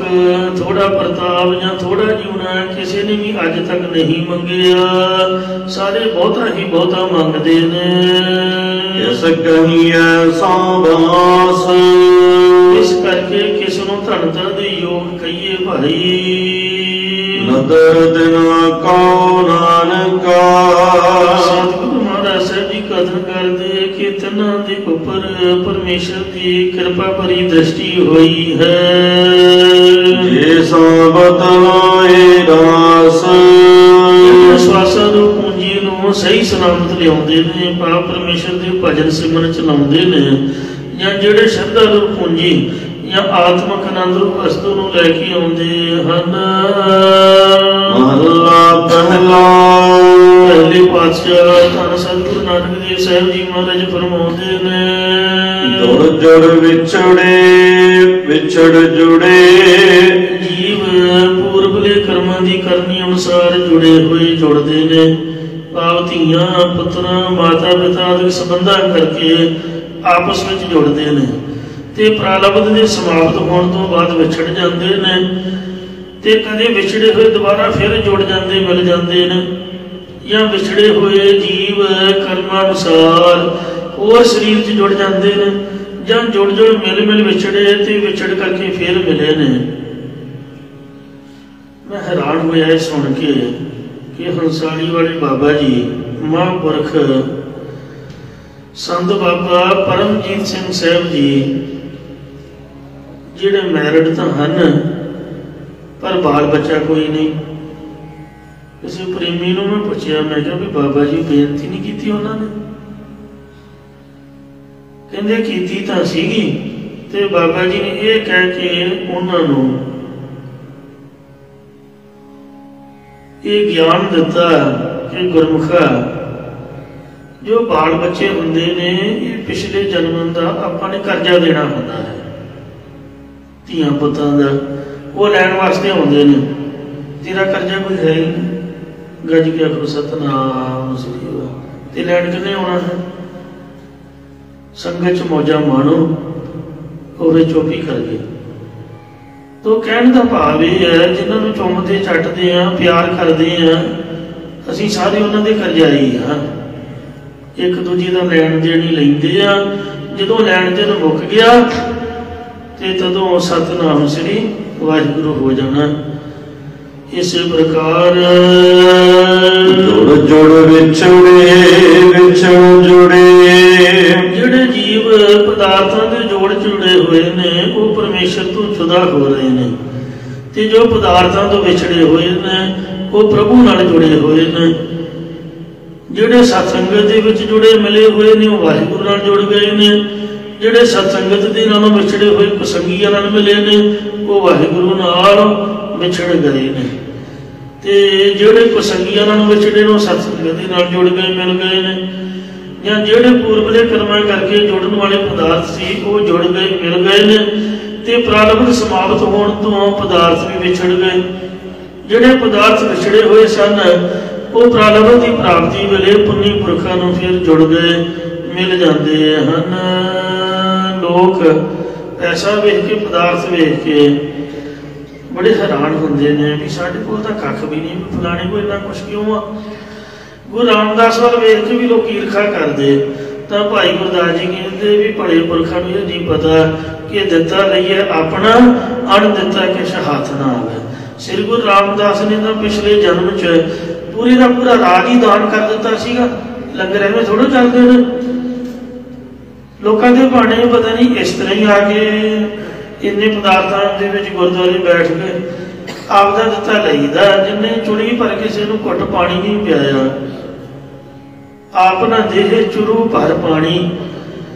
ਥੋੜਾ ਪ੍ਰਤਾਪ ਜਾਂ ਥੋੜਾ ਜਿਉਣਾ ਕਿਸੇ ਨੇ ਵੀ ਅੱਜ ਤੱਕ ਨਹੀਂ ਮੰਗਿਆ। ਸਾਰੇ ਬਹੁਤਾ ਹੀ ਬਹੁਤਾ ਮੰਗਦੇ ਨੇ। ਕਹੀਐ ਸਾਬਾਸ। ਇਸ ਕਰਕੇ ਕਿਸ ਨੂੰ ਧਨ ਧਨ ਦੇ ਯੋਗ ਕਹੀਏ ਭਾਈ। ਨਦਰ ਦਿਨਾ ਕਉ ਨਾਨਕਾ। ਸਤਿਗੁਰੂ ਮਹਾਰਾਜ ਸਾਹਿਬ ਜੀ ਕਥਨ ਕਰਦੇ ਕਿ ਤਿੰਨਾਂ ਦੇ ਉੱਪਰ ਪਰਮੇਸ਼ਰ ਦੀ ਕਿਰਪਾ ਭਰੀ ਦ੍ਰਿਸ਼ਟੀ ਹੋਈ ਹੈ। ਜੇ ਸਾਬਤ ਹੋਏ ਦਾਸ। ਸਵਾਸਾਂ ਨੂੰ ਪੂੰਜੀ ਨੂੰ ਸਹੀ ਸਲਾਮਤ ਲਿਆਉਂਦੇ ਨੇ, ਭਾਵ ਪਰਮੇਸ਼ਰ ਦੇ ਭਜਨ ਸਿਮਰਨ ਚਲਾਉਂਦੇ ਨੇ, ਜਾਂ ਜਿਹੜੇ ਸ਼ਰਧਾ ਨੂੰ ਪੂੰਜੀ ਜਾਂ ਆਤਮਕ ਆਨੰਦ ਰੂਪ ਵਸਤੂ ਨੂੰ ਲੈ ਕੇ ਆਉਂਦੇ ਹਨ। ਮਹਲਾ ਪਹਿਲਾ। ਪਹਿਲੇ ਪਾਤਸ਼ਾਹ ਧੰਨ ਸਤਿਗੁਰੂ ਨਾਨਕ ਦੇਵ ਸਾਹਿਬ ਜੀ ਮਹਾਰਾਜ ਫਰਮਾਉਂਦੇ ਨੇ, ਜੁੜ ਜੁੜ ਵਿਛੜੇ ਵਿਛੜ ਜੁੜੇ। ਜੀਵ ਪੂਰਬਲੇ ਕਰਮਾਂ ਦੀ ਕਰਨੀ ਅਨੁਸਾਰ ਜੁੜੇ ਹੋਏ ਜੁੜਦੇ ਨੇ, ਭਾਵ ਧੀਆਂ ਪੁੱਤਰਾਂ ਮਾਤਾ ਪਿਤਾ ਆਦਿ ਸੰਬੰਧਾਂ ਕਰਕੇ ਆਪਸ ਵਿੱਚ ਜੁੜਦੇ ਨੇ, ਤੇ ਪ੍ਰਾਰਬਧ ਦੇ ਸਮਾਪਤ ਹੋਣ ਤੋਂ ਬਾਅਦ ਵਿਛੜ ਜਾਂਦੇ ਨੇ, ਤੇ ਕਦੇ ਵਿਛੜੇ ਹੋਏ ਦੁਬਾਰਾ ਫਿਰ ਜੁੜ ਜਾਂਦੇ ਮਿਲ ਜਾਂਦੇ ਨੇ, ਜਾਂ ਵਿਛੜੇ ਹੋਏ ਜੀਵ ਕਰਮਾਂ ਅਨੁਸਾਰ ਹੋਰ ਸਰੀਰ 'ਚ ਜੁੜ ਜਾਂਦੇ ਨੇ, ਜਾਂ ਜੁੜ ਜੁੜ ਮਿਲ ਮਿਲ ਵਿਛੜੇ ਤੇ ਵਿਛੜ ਕਰਕੇ ਫਿਰ ਮਿਲੇ ਨੇ। ਮੈਂ ਹੈਰਾਨ ਹੋਇਆ ਇਹ ਸੁਣ ਕੇ ਕਿ ਹੰਸਾਲੀ ਵਾਲੇ ਬਾਬਾ ਜੀ ਮਹਾਂਪੁਰਖ ਸੰਤ ਬਾਬਾ ਪਰਮਜੀਤ ਸਿੰਘ ਸਾਹਿਬ ਜੀ, ਜਿਹੜੇ ਮੈਰਿਡ ਤਾਂ ਹਨ ਪਰ ਬਾਲ ਬੱਚਾ ਕੋਈ ਨਹੀਂ। ਕਿਸੇ ਪ੍ਰੇਮੀ ਨੂੰ ਮੈਂ ਪੁੱਛਿਆ, ਮੈਂ ਕਿਹਾ ਵੀ ਬਾਬਾ ਜੀ ਬੇਨਤੀ ਨਹੀਂ ਕੀਤੀ ਉਹਨਾਂ ਨੇ? ਕਹਿੰਦੇ ਕੀਤੀ ਤਾਂ ਸੀਗੀ, ਤੇ ਬਾਬਾ ਜੀ ਨੇ ਇਹ ਕਹਿ ਕੇ ਉਹਨਾਂ ਨੂੰ ਇਹ ਗਿਆਨ ਦਿੱਤਾ ਕਿ ਗੁਰਮੁਖਾ, ਜੋ ਬਾਲ ਬੱਚੇ ਹੁੰਦੇ ਨੇ ਇਹ ਪਿਛਲੇ ਜਨਮ ਦਾ ਆਪਾਂ ਨੇ ਕਰਜ਼ਾ ਦੇਣਾ ਹੁੰਦਾ ਹੈ, ਧੀਆਂ ਪੁੱਤਾਂ ਦਾ, ਉਹ ਲੈਣ ਵਾਸਤੇ ਆਉਂਦੇ ਨੇ। ਤੇਰਾ ਕਰਜ਼ਾ ਕੋਈ ਹੈ ਹੀ ਨਹੀਂ, ਗੱਜ ਕੇ ਆਖੋ ਸਤਿਨਾਮ ਸ੍ਰੀ ਵਾਹਿਗੁਰੂ, ਤੇ ਲੈਣ ਕਿੰਨੇ ਆਉਣਾ ਹੈ? ਸੰਗਤ 'ਚ ਮੌਜਾਂ ਮਾਣੋ, ਉਹਦੇ ਚੋਪੀ ਕਰ ਗਏ। ਤੋ ਕਹਿਣ ਦਾ ਭਾਵ ਇਹ ਹੈ, ਜਿਨ੍ਹਾਂ ਨੂੰ ਚੁੰਮਦੇ ਚੱਟਦੇ ਆ, ਪਿਆਰ ਕਰਦੇ ਆ, ਅਸੀਂ ਸਾਰੇ ਉਹਨਾਂ ਦੇ ਕਰਜ਼ਾਈ ਹਾਂ। ਇੱਕ ਦੂਜੇ ਦਾ ਲੈਣ ਦੇਣ ਹੀ ਲੈਂਦੇ ਆ, ਜਦੋਂ ਲੈਣ ਦੇਣ ਮੁੱਕ ਗਿਆ ਤੇ ਤਦੋਂ ਸਤਿਨਾਮ ਸ੍ਰੀ ਵਾਹਿਗੁਰੂ ਹੋ ਜਾਣਾ। ਇਸੇ ਪ੍ਰਕਾਰ ਜੁੜ ਜੁੜ ਵਿਛੜੇ ਵਿਛੜ ਜੁੜੇ। ਜਿਹੜੇ ਜੀਵ ਪਦਾਰਥਾਂ ਦੇ ਜੋੜ ਜੁੜੇ ਹੋਏ ਨੇ ਉਹ ਪਰਮੇਸ਼ਰ ਤੋਂ ਜੁਦਾ ਹੋ ਰਹੇ ਨੇ, ਤੇ ਜੋ ਪਦਾਰਥਾਂ ਤੋਂ ਵਿਛੜੇ ਹੋਏ ਨੇ ਉਹ ਪ੍ਰਭੂ ਨਾਲ ਜੁੜੇ ਹੋਏ ਨੇ। ਜਿਹੜੇ ਸਤਸੰਗਤ ਦੇ ਵਿੱਚ ਜੁੜੇ ਮਿਲੇ ਹੋਏ ਨੇ ਉਹ ਵਾਹਿਗੁਰੂ ਨਾਲ ਜੁੜ ਗਏ ਨੇ, ਜਿਹੜੇ ਸਤਸੰਗਤ ਦੇ ਨਾਲੋਂ ਵਿਛੜੇ ਹੋਏ ਕੁਸੰਗੀਆਂ ਨਾਲ ਮਿਲੇ ਨੇ ਉਹ ਵਾਹਿਗੁਰੂ ਨਾਲ ਵਿਛੜ ਗਏ ਨੇ, ਤੇ ਜਿਹੜੇ ਕੁਸੰਗੀਆਂ ਨਾਲ ਵਿਛੜੇ ਨੇ ਉਹ ਸਤਸੰਗਤ ਦੇ ਨਾਲ ਜੁੜ ਗਏ ਮਿਲ ਗਏ ਨੇ, ਜਾਂ ਜਿਹੜੇ ਪੂਰਬਲੇ ਕਰਮਾਂ ਕਰਕੇ ਜੁੜਨ ਵਾਲੇ ਪਦਾਰਥ ਸੀ ਉਹ ਜੁੜ ਗਏ ਮਿਲ ਗਏ ਨੇ, ਤੇ ਪ੍ਰਾਰਬਧ ਸਮਾਪਤ ਹੋਣ ਤੋਂ ਪਦਾਰਥ ਵੀ ਵਿਛੜ ਗਏ। ਜਿਹੜੇ ਪਦਾਰਥ ਵਿਛੜੇ ਹੋਏ ਸਨ ਉਹ ਪ੍ਰਾਰਬਧ ਦੀ ਪ੍ਰਾਪਤੀ ਵੇਲੇ ਪੁੰਨੀ ਪੁਰਖਾਂ ਨੂੰ ਫਿਰ ਜੁੜ ਗਏ ਮਿਲ ਜਾਂਦੇ ਹਨ। ਲੋਕ ਪੈਸਾ ਵੇਖ ਕੇ, ਪਦਾਰਥ ਵੇਖ ਕੇ ਬੜੇ ਹੈਰਾਨ ਹੁੰਦੇ ਨੇ ਵੀ ਸਾਡੇ ਕੋਲ ਤਾਂ ਕੱਖ ਵੀ ਨਹੀਂ, ਫਲਾਣੇ ਕੋਲ ਇੰਨਾ ਕੁਛ ਕਿਉਂ ਆ। ਗੁਰੂ ਰਾਮਦਾਸ ਵੱਲ ਵੇਖ ਕੇ ਵੀ ਲੋਕ ਈਰਖਾ ਕਰਦੇ, ਤਾਂ ਭਾਈ ਗੁਰਦਾਸ ਜੀ ਕਹਿੰਦੇ ਵੀ ਭਲੇ ਪੁਰਖਾਂ ਨੂੰ ਇਹ ਨਹੀਂ ਪਤਾ ਕਿ ਦਿੱਤਾ ਲਈਏ ਆਪਣਾ, ਅਣ ਦਿੱਤਾ ਕਿਛ ਹੱਥ ਨਾ ਆਵੇ। ਸ੍ਰੀ ਗੁਰੂ ਰਾਮਦਾਸ ਨੇ ਤਾਂ ਪਿਛਲੇ ਜਨਮ 'ਚ ਪੂਰੀ ਦਾ ਪੂਰਾ ਰਾਜ ਹੀ ਦਾਨ ਕਰ ਦਿੱਤਾ ਸੀਗਾ। ਲੰਗਰ ਐਵੇਂ ਥੋੜ੍ਹਾ ਚੱਲਦੇ ਨੇ, ਲੋਕਾਂ ਦੇ ਬਾਣੇ ਪਤਾ ਨਹੀਂ ਇਸ ਤਰ੍ਹਾਂ ਹੀ ਆ ਕੇ ਇੰਨੇ ਪਦਾਰਥਾਂ ਦੇ ਵਿੱਚ ਗੁਰਦੁਆਰੇ ਬੈਠ ਕੇ ਆਪਦਾ ਦਿੱਤਾ ਲਈਦਾ। ਜਿੰਨੇ ਚੁਣੀ ਪਰ ਕਿਸੇ ਨੂੰ ਘੁੱਟ ਪਾਣੀ ਨਹੀਂ ਪਿਆਇਆ, ਆਪ ਨਾ ਦੇਹ ਚੁਰੂ ਭਰ ਪਾਣੀ।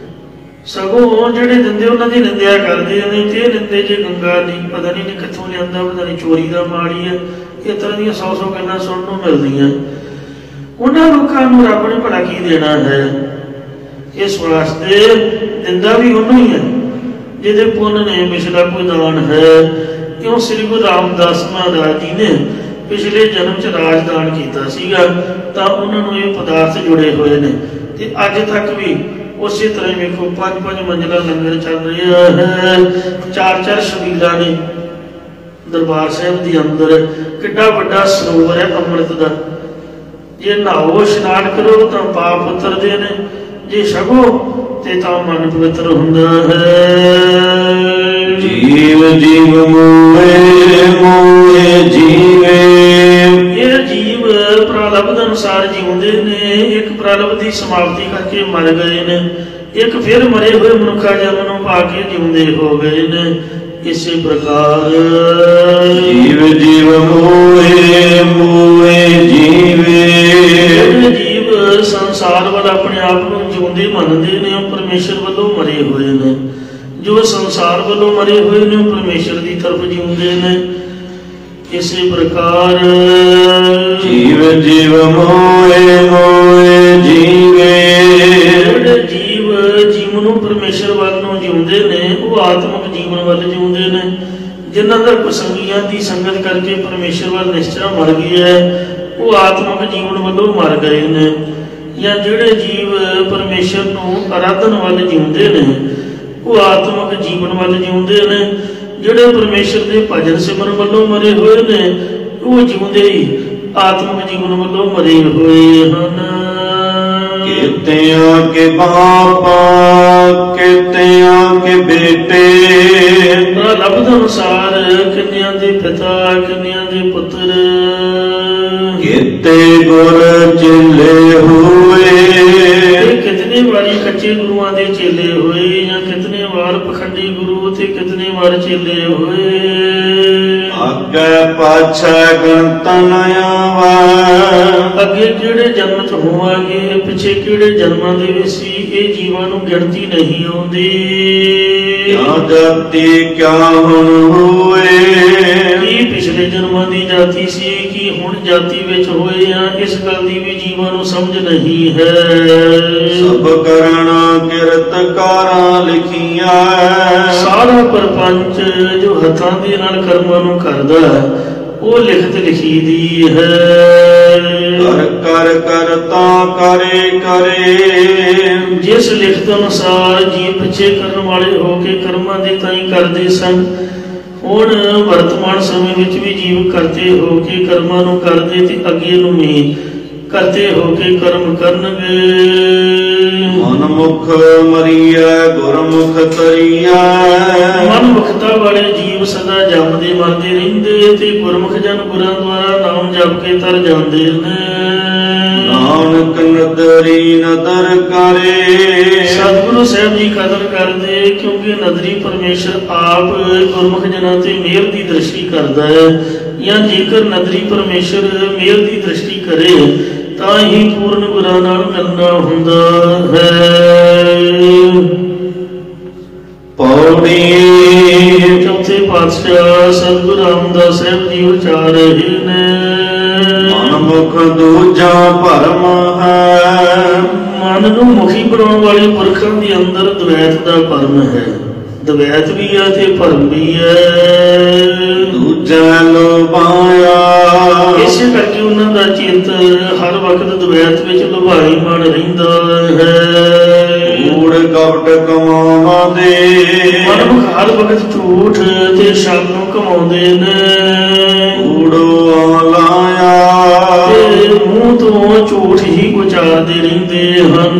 ਸਗੋਂ ਜਿਹੜੇ ਦਿੰਦੇ ਉਹਨਾਂ ਦੀ ਨਿੰਦਿਆ ਕਰਦੇ ਨੇ, ਤੇ ਨਿੰਦੇ ਜੇ ਗੰਗਾ ਨਹੀਂ ਪਤਾ ਨਹੀਂ ਕਿੱਥੋਂ ਲਿਆਂਦਾ, ਪਤਾ ਨਹੀਂ ਚੋਰੀ ਦਾ ਮਾੜੀ ਹੈ। ਇਸ ਤਰ੍ਹਾਂ ਦੀਆਂ 100 ਗੱਲਾਂ ਸੁਣਨ ਨੂੰ ਮਿਲਦੀਆਂ। ਉਹਨਾਂ ਲੋਕਾਂ ਨੂੰ ਰੱਬ ਨੇ ਭਲਾ ਕੀ ਦੇਣਾ ਹੈ? ਇਸ ਵਾਸਤੇ ਦਿੰਦਾ ਵੀ ਉਹਨੂੰ ਹੀ ਹੈ ਜਿਹਦੇ ਪੁੰਨ ਨੇ ਪਿਛਲਾ ਕੋਈ ਦਾਨ ਹੈ। ਕਿਉਂ ਸ੍ਰੀ ਗੁਰੂ ਰਾਮਦਾਸ ਮਹਾਰਾਜ ਜੀ ਨੇ ਪਿਛਲੇ ਜਨਮ 'ਚ ਰਾਜਦਾਨ ਕੀਤਾ ਸੀਗਾ, ਤਾਂ ਉਹਨਾਂ ਨੂੰ ਇਹ ਪਦਾਰਥ ਜੁੜੇ ਹੋਏ ਨੇ। ਤੇ ਅੱਜ ਤੱਕ ਵੀ ਉਸੇ ਤਰ੍ਹਾਂ ਹੀ ਵੇਖੋ 5-5 ਮੰਜ਼ਿਲਾ ਲੰਗਰ ਚੱਲ ਰਿਹਾ ਹੈ, 4-4 ਛਬੀਲਾਂ ਨੇ ਦਰਬਾਰ ਸਾਹਿਬ ਦੇ ਅੰਦਰ। ਕਿੱਡਾ ਵੱਡਾ ਸਰੋਵਰ ਹੈ ਅੰਮ੍ਰਿਤ ਦਾ, ਜੇ ਨਹਾਓ ਇਸ਼ਨਾਨ ਕਰੋ ਤਾਂ ਪਾਪ ਉਤਰਦੇ ਨੇ, ਜੇ ਛਕੋ ਤੇ ਤਾਂ ਮਨ ਪਵਿੱਤਰ ਹੁੰਦਾ ਹੈ। ਜੀਵ ਜੀਵ ਮੋਏ ਮੋਏ ਜੀਵੇ। ਇਹ ਜੀਵ ਪ੍ਰਾਰਬਧ ਅਨੁਸਾਰ ਜਿਉਂਦੇ ਨੇ, ਇੱਕ ਪ੍ਰਾਰਬਧ ਦੀ ਸਮਾਪਤੀ ਕਰਕੇ ਮਰ ਗਏ ਨੇ, ਇੱਕ ਫਿਰ ਮਰੇ ਹੋਏ ਮਨੁੱਖਾ ਜਨਮ ਨੂੰ ਪਾ ਕੇ ਜਿਉਂਦੇ ਹੋ ਗਏ ਨੇ। ਇਸੇ ਪ੍ਰਕਾਰ ਜੀਵ ਜੀਵ ਮੋਏ ਮੋਏ ਜੀਵੇ। ਜੀਵ ਸੰਸਾਰ ਵੱਲ ਆਪਣੇ ਆਪ ਨੂੰ ਜਿਉਂਦੇ ਮੰਨਦੇ ਨੇ, ਉਹ ਪਰਮੇਸ਼ਰ ਵੱਲੋਂ ਮਰੇ ਹੋਏ ਨੇ। ਜੋ ਸੰਸਾਰ ਵੱਲੋਂ ਮਰੇ ਹੋਏ ਨੇ, ਉਹ ਪਰਮੇਸ਼ਰ ਦੀ ਤਰਫ ਜਿਉਂਦੇ ਨੇ। ਇਸੇ ਪ੍ਰਕਾਰ ਜੀਵ ਜੀਵ ਮੋਏ ਮੋਏ ਜੀਵੇ। ਜਿਹੜੇ ਜੀਵ ਜੀਵਨ ਨੂੰ ਪਰਮੇਸ਼ਰ ਵੱਲ ਨੂੰ ਜਿਉਂਦੇ ਨੇ, ਉਹ ਆਤਮਿਕ ਜੀਵਨ ਵੱਲ ਜਿਉਂਦੇ ਨੇ। ਜਿਨ੍ਹਾਂ ਦਾ ਕੁਸੰਗੀਆਂ ਦੀ ਸੰਗਤ ਕਰਕੇ ਪਰਮੇਸ਼ਰ ਵੱਲ ਨਿਸ਼ਚਾ ਮਰ ਗਿਆ ਹੈ, ਉਹ ਆਤਮਿਕ ਜੀਵਨ ਵੱਲੋਂ ਮਰ ਗਏ ਨੇ। ਜਾਂ ਜਿਹੜੇ ਜੀਵ ਪਰਮੇਸ਼ਰ ਨੂੰ ਆਰਾਧਨ ਵੱਲ ਜਿਉਂਦੇ ਨੇ, ਉਹ ਆਤਮਿਕ ਜੀਵਨ ਵੱਲ ਜਿਉਂਦੇ ਨੇ। ਜਿਹੜੇ ਪਰਮੇਸ਼ਰ ਦੇ ਭਜਨ ਸਿਮਰਨ ਵੱਲੋਂ ਮਰੇ ਹੋਏ ਨੇ, ਉਹ ਜਿਉਂਦੇ ਹੀ ਆਤਮਿਕ ਜੀਵਨ ਵੱਲੋਂ ਮਰੇ ਹੋਏ ਹਨ। ਕਿਤਿਆਂ ਕੇ ਬਾਪਾ ਕਿਤਿਆਂ ਕੇ ਬੇਟੇ। ਲਬਦ ਅਨੁਸਾਰ ਕਿੰਨਿਆਂ ਦੇ ਪਿਤਾ, ਕਿੰਨਿਆਂ ਦੇ ਪੁੱਤਰ। ਕਿਤੇ ਗੁਰ ਚੇਲੇ ਹੋਏ। ਕਿਤਨੇ ਵਾਰੀ ਕੱਚੇ ਗੁਰੂਆਂ ਦੇ ਚੇਲੇ ਹੋਏ, ਜਾਂ ਕਿਤਨੇ ਵਾਰ ਪਖੰਡੀ ਗੁਰੂ ਤੇ ਕਿਤਨੇ ਵਾਰ ਚੇਲੇ ਹੋਏ। ਅੱਗੇ ਪਾਛੈ ਗਣਤ ਨ ਆਵੈ। ਅੱਗੇ ਕਿਹੜੇ ਜਨਮ ਚ ਹੋਵਾਂਗੇ, ਪਿੱਛੇ ਕਿਹੜੇ ਜਨਮਾਂ ਦੇ ਵਿੱਚ ਸੀ, ਇਹ ਜੀਵਾਂ ਨੂੰ ਗਿਣਤੀ ਨਹੀਂ ਆਉਂਦੀ। ਕਿਆ ਜਾਤੀ ਕਿਆ ਹੁਣ ਹੋਏ। ਕੀ ਪਿਛਲੇ ਜਨਮਾਂ ਦੀ ਜਾਤੀ ਸੀ, ਕੀ ਹੁਣ ਜਾਤੀ ਵਿੱਚ ਹੋਏ ਆ, ਇਸ ਗੱਲ ਦੀ ਵੀ ਜੀਵਾਂ ਨੂੰ ਸਮਝ ਨਹੀਂ ਹੈ। ਸਭ ਕਰਣਾ ਕਿਰਤ ਕਾਰਾਂ ਲਿਖੀਆਂ। ਸਾਰਾ ਪਰਪੰਚ ਜੋ ਹੱਥਾਂ ਦੇ ਨਾਲ ਕਰਮਾਂ ਨੂੰ ਕਰਦਾ, ਉਹ ਲਿਖਤ ਲਿਖੀ ਦੀ ਹੈ। ਕਰ ਕਰ ਕਰਤਾ ਕਰੇ ਕਰੇ। ਜਿਸ ਲਿਖਤ ਅਨੁਸਾਰ ਜੀ ਪਿੱਛੇ ਕਰਨ ਵਾਲੇ ਹੋ ਕੇ ਕਰਮਾਂ ਦੇ ਤਾਈਂ ਕਰਦੇ ਸਨ, ਹੁਣ ਵਰਤਮਾਨ ਸਮੇਂ ਵਿੱਚ ਵੀ ਜੀਵ ਕਰਤੇ ਹੋ ਕੇ ਕਰਮਾਂ ਨੂੰ ਕਰਦੇ ਤੇ ਅੱਗੇ ਨੂੰ ਵੀ ਕਰਤੇ ਹੋ ਕੇ ਕਰਮ ਕਰਨਗੇ। ਮਨਮੁਖ ਮਰੀਐ ਗੁਰਮੁਖ ਤਰੀਐ। ਮਨਮੁਖਤਾ ਵਾਲੇ ਜੀਵ ਸਦਾ ਜਪਦੇ ਮਰਦੇ ਰਹਿੰਦੇ, ਤੇ ਗੁਰਮੁਖ ਜਨ ਗੁਰਾਂ ਦੁਆਰਾ ਨਾਮ ਜਪ ਕੇ ਤਰ ਜਾਂਦੇ ਨੇ। ਨਾਨਕ ਨਦਰੀ ਨਦਰ ਕਰੇ। ਸਤਿਗੁਰੂ ਸਾਹਿਬ ਜੀ ਕਦਰ ਕਰਦੇ, ਕਿਉਂਕਿ ਨਦਰੀ ਪਰਮੇਸ਼ਰ ਆਪ ਗੁਰਮੁਖ ਜਨਾਂ ਤੇ ਮਿਹਰ ਦੀ ਦ੍ਰਿਸ਼ਟੀ ਕਰਦਾ ਹੈ। ਜਾਂ ਜੇਕਰ ਨਦਰੀ ਪਰਮੇਸ਼ਰ ਮਿਹਰ ਦੀ ਦ੍ਰਿਸ਼ਟੀ ਕਰੇ ਤਾਂ ਹੀ ਪੂਰਨ ਗੁਰਾਂ ਨਾਲ ਮਿਲਣਾ ਹੁੰਦਾ ਹੈ। ਪੌੜੀ। ਚੌਥੇ ਪਾਤਸ਼ਾਹ ਸਤਿਗੁਰੂ ਰਾਮਦਾਸ ਸਾਹਿਬ ਜੀ ਉਚਾਰ ਰਹੇ ਨੇ। ਮਨਮੁਖ ਦੂਜਾ ਭਰਮ ਹੈ। ਮਨ ਨੂੰ ਮੁਖੀ ਬਣਾਉਣ ਵਾਲੇ ਪੁਰਖਾਂ ਦੇ ਅੰਦਰ ਦਵੈਤ ਦਾ ਭਰਮ ਹੈ। ਦਵੈਤ ਵੀ ਹੈ ਤੇ ਭਰਮ ਵੀ ਹੈ। ਦੂਜਾ ਲੋਭਾਇਆ। ਇਸੇ ਕਰਕੇ ਉਹਨਾਂ ਦਾ ਚਿੱਤ ਹਰ ਵਕਤ ਦਵੈਤ ਵਿੱਚ ਲੁਭਾਈਮਾਨ ਰਹਿੰਦਾ ਹੈ। ਕੂੜ ਕਪਟ ਕਮਾਉਣ ਦੇ। ਮਨੁੱਖ ਹਰ ਵਕਤ ਝੂਠ ਤੇ ਸ਼ਬਦ ਨੂੰ ਕਮਾਉਂਦੇ ਨੇ। ਕੂੜੋ ਲਾਇਆ। ਤੇ ਮੂੰਹ ਤੋਂ ਝੂਠ ਹੀ ਉਚਾਰਦੇ ਰਹਿੰਦੇ ਹਨ।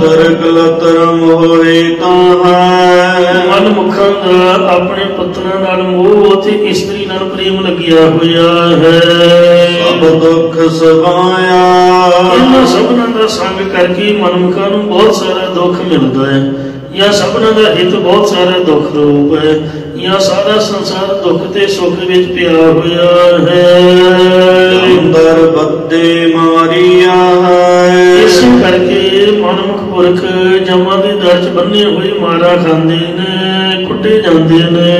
ਦਰਕ ਲਤਰ ਮੋਹੇ ਤਾਂ ਹੈ। ਮਨਮੁਖਾਂ ਦਾ ਆਪਣੇ ਪੁੱਤਰਾਂ ਨਾਲ ਮੋਹ ਤੇ ਇਸਤਰੀ ਨਾਲ ਪ੍ਰੇਮ ਲੱਗਿਆ ਹੋਇਆ ਹੈ। ਸਭ ਦੁੱਖ ਸਵਾਇਆ। ਇਹਨਾਂ ਸਭਨਾਂ ਦਾ ਸੰਗ ਕਰਕੇ ਮਨਮੁਖਾਂ ਨੂੰ ਬਹੁਤ ਸਾਰਾ ਦੁੱਖ ਮਿਲਦਾ ਹੈ। ਜਾਂ ਸਭਨਾਂ ਦਾ ਹਿੱਤ ਬਹੁਤ ਸਾਰਾ ਦੁੱਖ ਰੂਪ ਹੈ। ਜਾਂ ਸਾਰਾ ਸੰਸਾਰ ਦੁੱਖ ਤੇ ਸੁੱਖ ਵਿੱਚ ਪਿਆ ਹੋਇਆ ਹੈ। ਅੰਦਰ ਬੱਦੇ ਮਾਰੀਆ ਹੈ। ਇਸ ਕਰਕੇ ਮਨਮੁਖ ਪੁਰਖ ਜਮਾਂ ਦੇ ਦਰ 'ਚ ਬੰਨੇ ਹੋਏ ਮਾਰਾ ਖਾਂਦੇ ਨੇ, ਕੁੱਟੇ ਜਾਂਦੇ ਨੇ।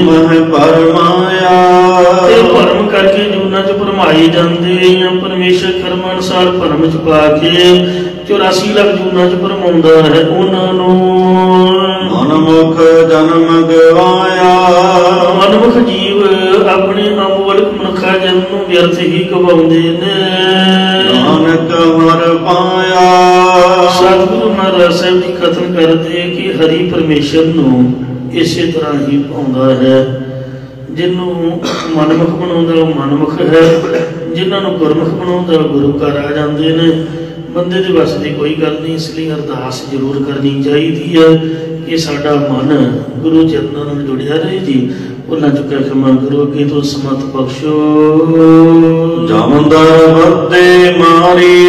ਮਹ ਪਰਮਾਇਆ। ਤੇ ਭਰਮ ਕਰਕੇ ਜੂਨਾਂ 'ਚ ਭਰਮਾਏ ਜਾਂਦੇ। ਜਾਂ ਪਰਮੇਸ਼ਰ ਕਰਮ ਅਨੁਸਾਰ ਭਰਮ 'ਚ ਪਾ ਕੇ 84 ਲੱਖ ਜੂਨਾਂ 'ਚ ਭਰਮਾਉਂਦਾ ਹੈ ਉਹਨਾਂ ਨੂੰ। ਮਨਮੁਖ ਜਨਮ ਗਵਾਇਆ। ਮਨਮੁਖ ਜੀਵ ਆਪਣੇ ਅਮੋਲਕ ਮਨੁੱਖਾ ਜਨਮ ਨੂੰ ਵਿਅਰਥ ਹੀ ਗਵਾਉਂਦੇ ਨੇ। ਨਾਨਕ ਹਰ ਪਾਇਆ। ਸਤਿਗੁਰੂ ਮਹਾਰਾਜ ਸਾਹਿਬ ਜੀ ਕਥਨ ਕਰਦੇ ਕਿ ਹਰੀ ਪਰਮੇਸ਼ਰ ਨੂੰ ਇਸੇ ਤਰ੍ਹਾਂ ਹੀ ਪਾਉਂਦਾ ਹੈ। ਜਿਹਨੂੰ ਮਨਮੁਖ ਬਣਾਉਂਦਾ ਉਹ ਮਨਮੁਖ ਹੈ, ਜਿਨ੍ਹਾਂ ਨੂੰ ਗੁਰਮੁਖ ਬਣਾਉਂਦਾ ਗੁਰੂ ਘਰ ਆ ਜਾਂਦੇ ਨੇ। ਬੰਦੇ ਦੇ ਵੱਸ ਦੀ ਕੋਈ ਗੱਲ ਨਹੀਂ। ਇਸ ਲਈ ਅਰਦਾਸ ਜ਼ਰੂਰ ਕਰਨੀ ਚਾਹੀਦੀ ਹੈ ਕਿ ਸਾਡਾ ਮਨ ਗੁਰੂ ਚਰਨਾਂ ਨਾਲ ਜੁੜਿਆ ਰਹੇ ਜੀ। ਉਹਨਾਂ ਚੁੱਕਿਆ ਖਿਮਾ ਕਰੋ ਕਿ ਤੂੰ ਸਮਤ ਬਖਸ਼ੋ। ਜਮਦਰ ਬੱਦੇ ਮਾਰੀ